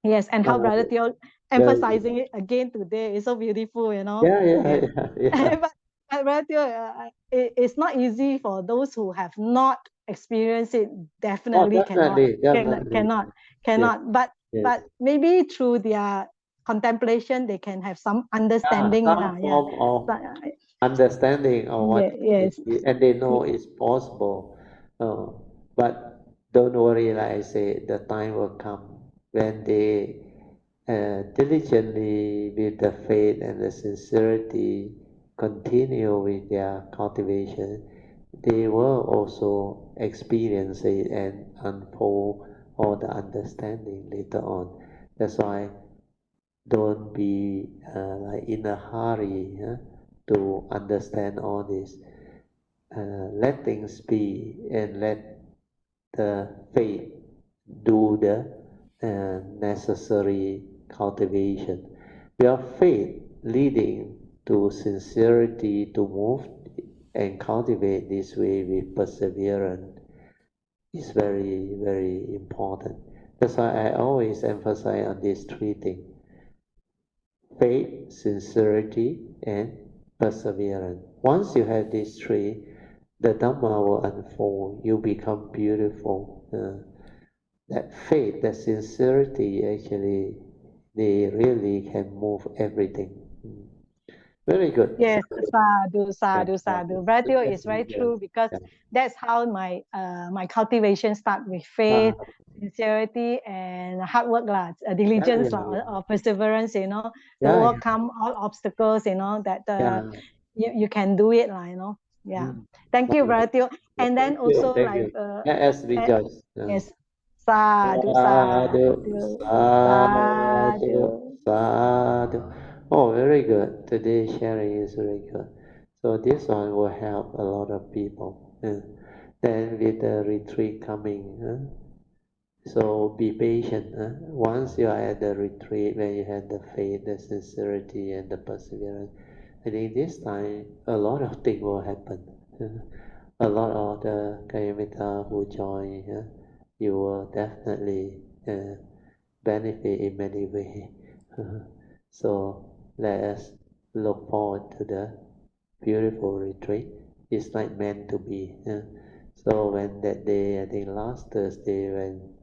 yes, and how Brother Sadhu. Theo Very emphasizing good. it again today is so beautiful, Yeah, yeah, Yes. yeah, yeah. But Brother Theo, it's not easy for those who have not experienced it. Oh, Definitely definitely, definitely. Yes, cannot. yes. But maybe through their contemplation, they can have some Yeah, understanding. some Yeah. form of understanding of what Yeah, yes. and they know it's possible. But don't worry, like I say, the time will come when they diligently, with the faith and the sincerity, continue with their cultivation. They will also experience it and unfold all the understanding later on. That's why don't be like in a hurry to understand all this. Let things be and let the faith do the necessary cultivation. Your faith leading to sincerity to move and cultivate this way with perseverance is very, very important. That's why I always emphasize on these three things: faith, sincerity, and perseverance. Once you have these three, the Dhamma will unfold. You become beautiful. That faith, that sincerity, actually, they really can move everything. Very good. Yes, sadhu, Yeah, sadhu, yeah. sadhu. Bratio is very Interesting. true because Yeah. that's how my cultivation start with Ah, faith, sincerity, and hard work, lah, yeah, diligence, yeah, lah, yeah. or perseverance, to Yeah, overcome all obstacles, that yeah. you can do it, lah, Yeah. Thank you, Bharatiyo. And then also Thank like you. Let us rejoice. yes, sadhu, Sadhu, sadhu, sadhu, sadhu. sadhu. Oh, very good. Today's sharing is very good. So this one will help a lot of people. Then with the retreat coming, so be patient. Once you are at the retreat where you have the faith, the sincerity, and the perseverance, I think this time a lot of things will happen. A lot of the Kayamita who join, you will definitely benefit in many ways. So let us look forward to the beautiful retreat. It's like meant to be. So when that day, I think last Thursday when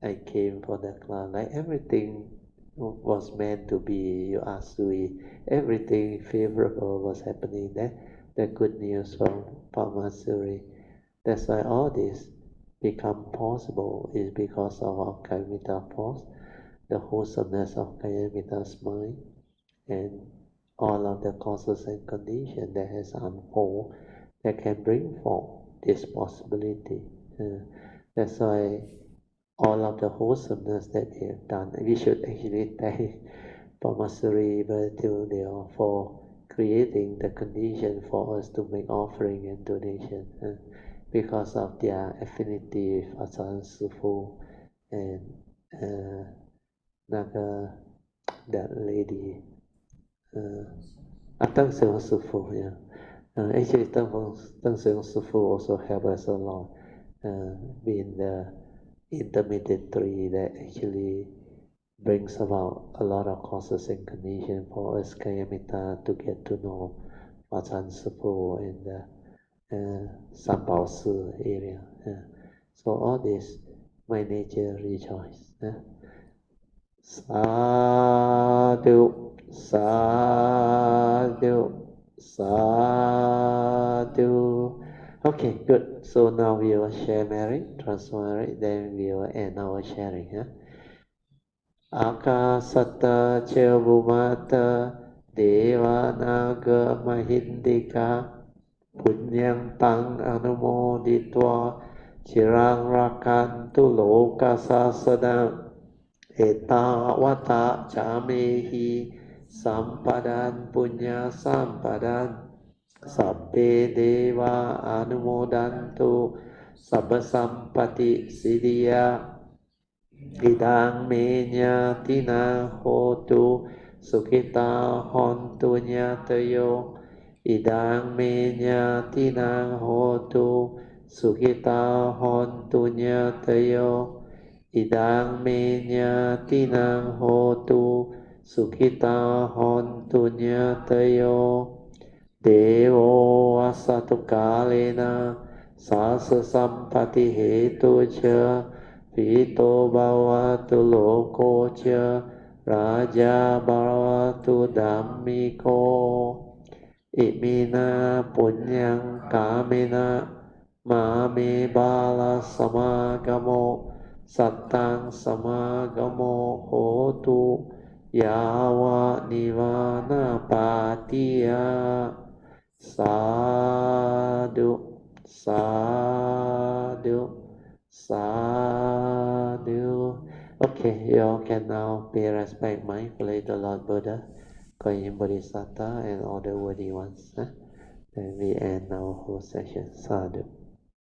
I came for the class, like everything was meant to be. You asked Sui, everything favorable was happening there. The good news from Pamasuri. That's why all this become possible is because of our Kayamita force, the wholesomeness of Kayamita's mind, and all of the causes and conditions that has unfold that can bring forth this possibility. That's why all of the wholesomeness that we have done, we should actually thank Pamasuri Bharatulio for creating the condition for us to make offering and donation because of their affinity with Asan Sufu and Naga, that lady, Tang Seong Sufu, yeah. Actually, Tang Seong Sufu also helped us a lot, being the intermediary that actually brings about a lot of causes and conditions for us Kayamita to get to know Watan Sufu in the Sanpao Si area. So all this, my nature rejoice. Sadhu, sadhu, sadhu. Okay, good. So now we will share Mary, transfer it, then we will end our sharing. Akasata Cevumata Devanaga Mahindika Punyang Tang Anumoditwa Chirang Rakantu Lokasasana Etawata Chamehi Sampadan Punya Sampadan Sabbe Deva Anumodantu Sabba Sampati Siddhya Idang menya tina hotu sukita hontu nyatayo. Idang menya tina hotu sukita hontu nyatayo. Idang menya tina hotu sukita hontu nyatayo. Devo asatu kalena sasa sampati hetu cha Pito bhavatu loko cha Raja bhavatu dhammiko Imina punyang kamena Mame bala samagamo Sattang samagamo hotu Yawa nivana patiya Sadhu, sadhu, sadhu. Okay, you all can now pay respect mindfully to Lord Buddha, Koyin Bodhisattva, and all the worthy ones. Then we end our whole session. Sadhu.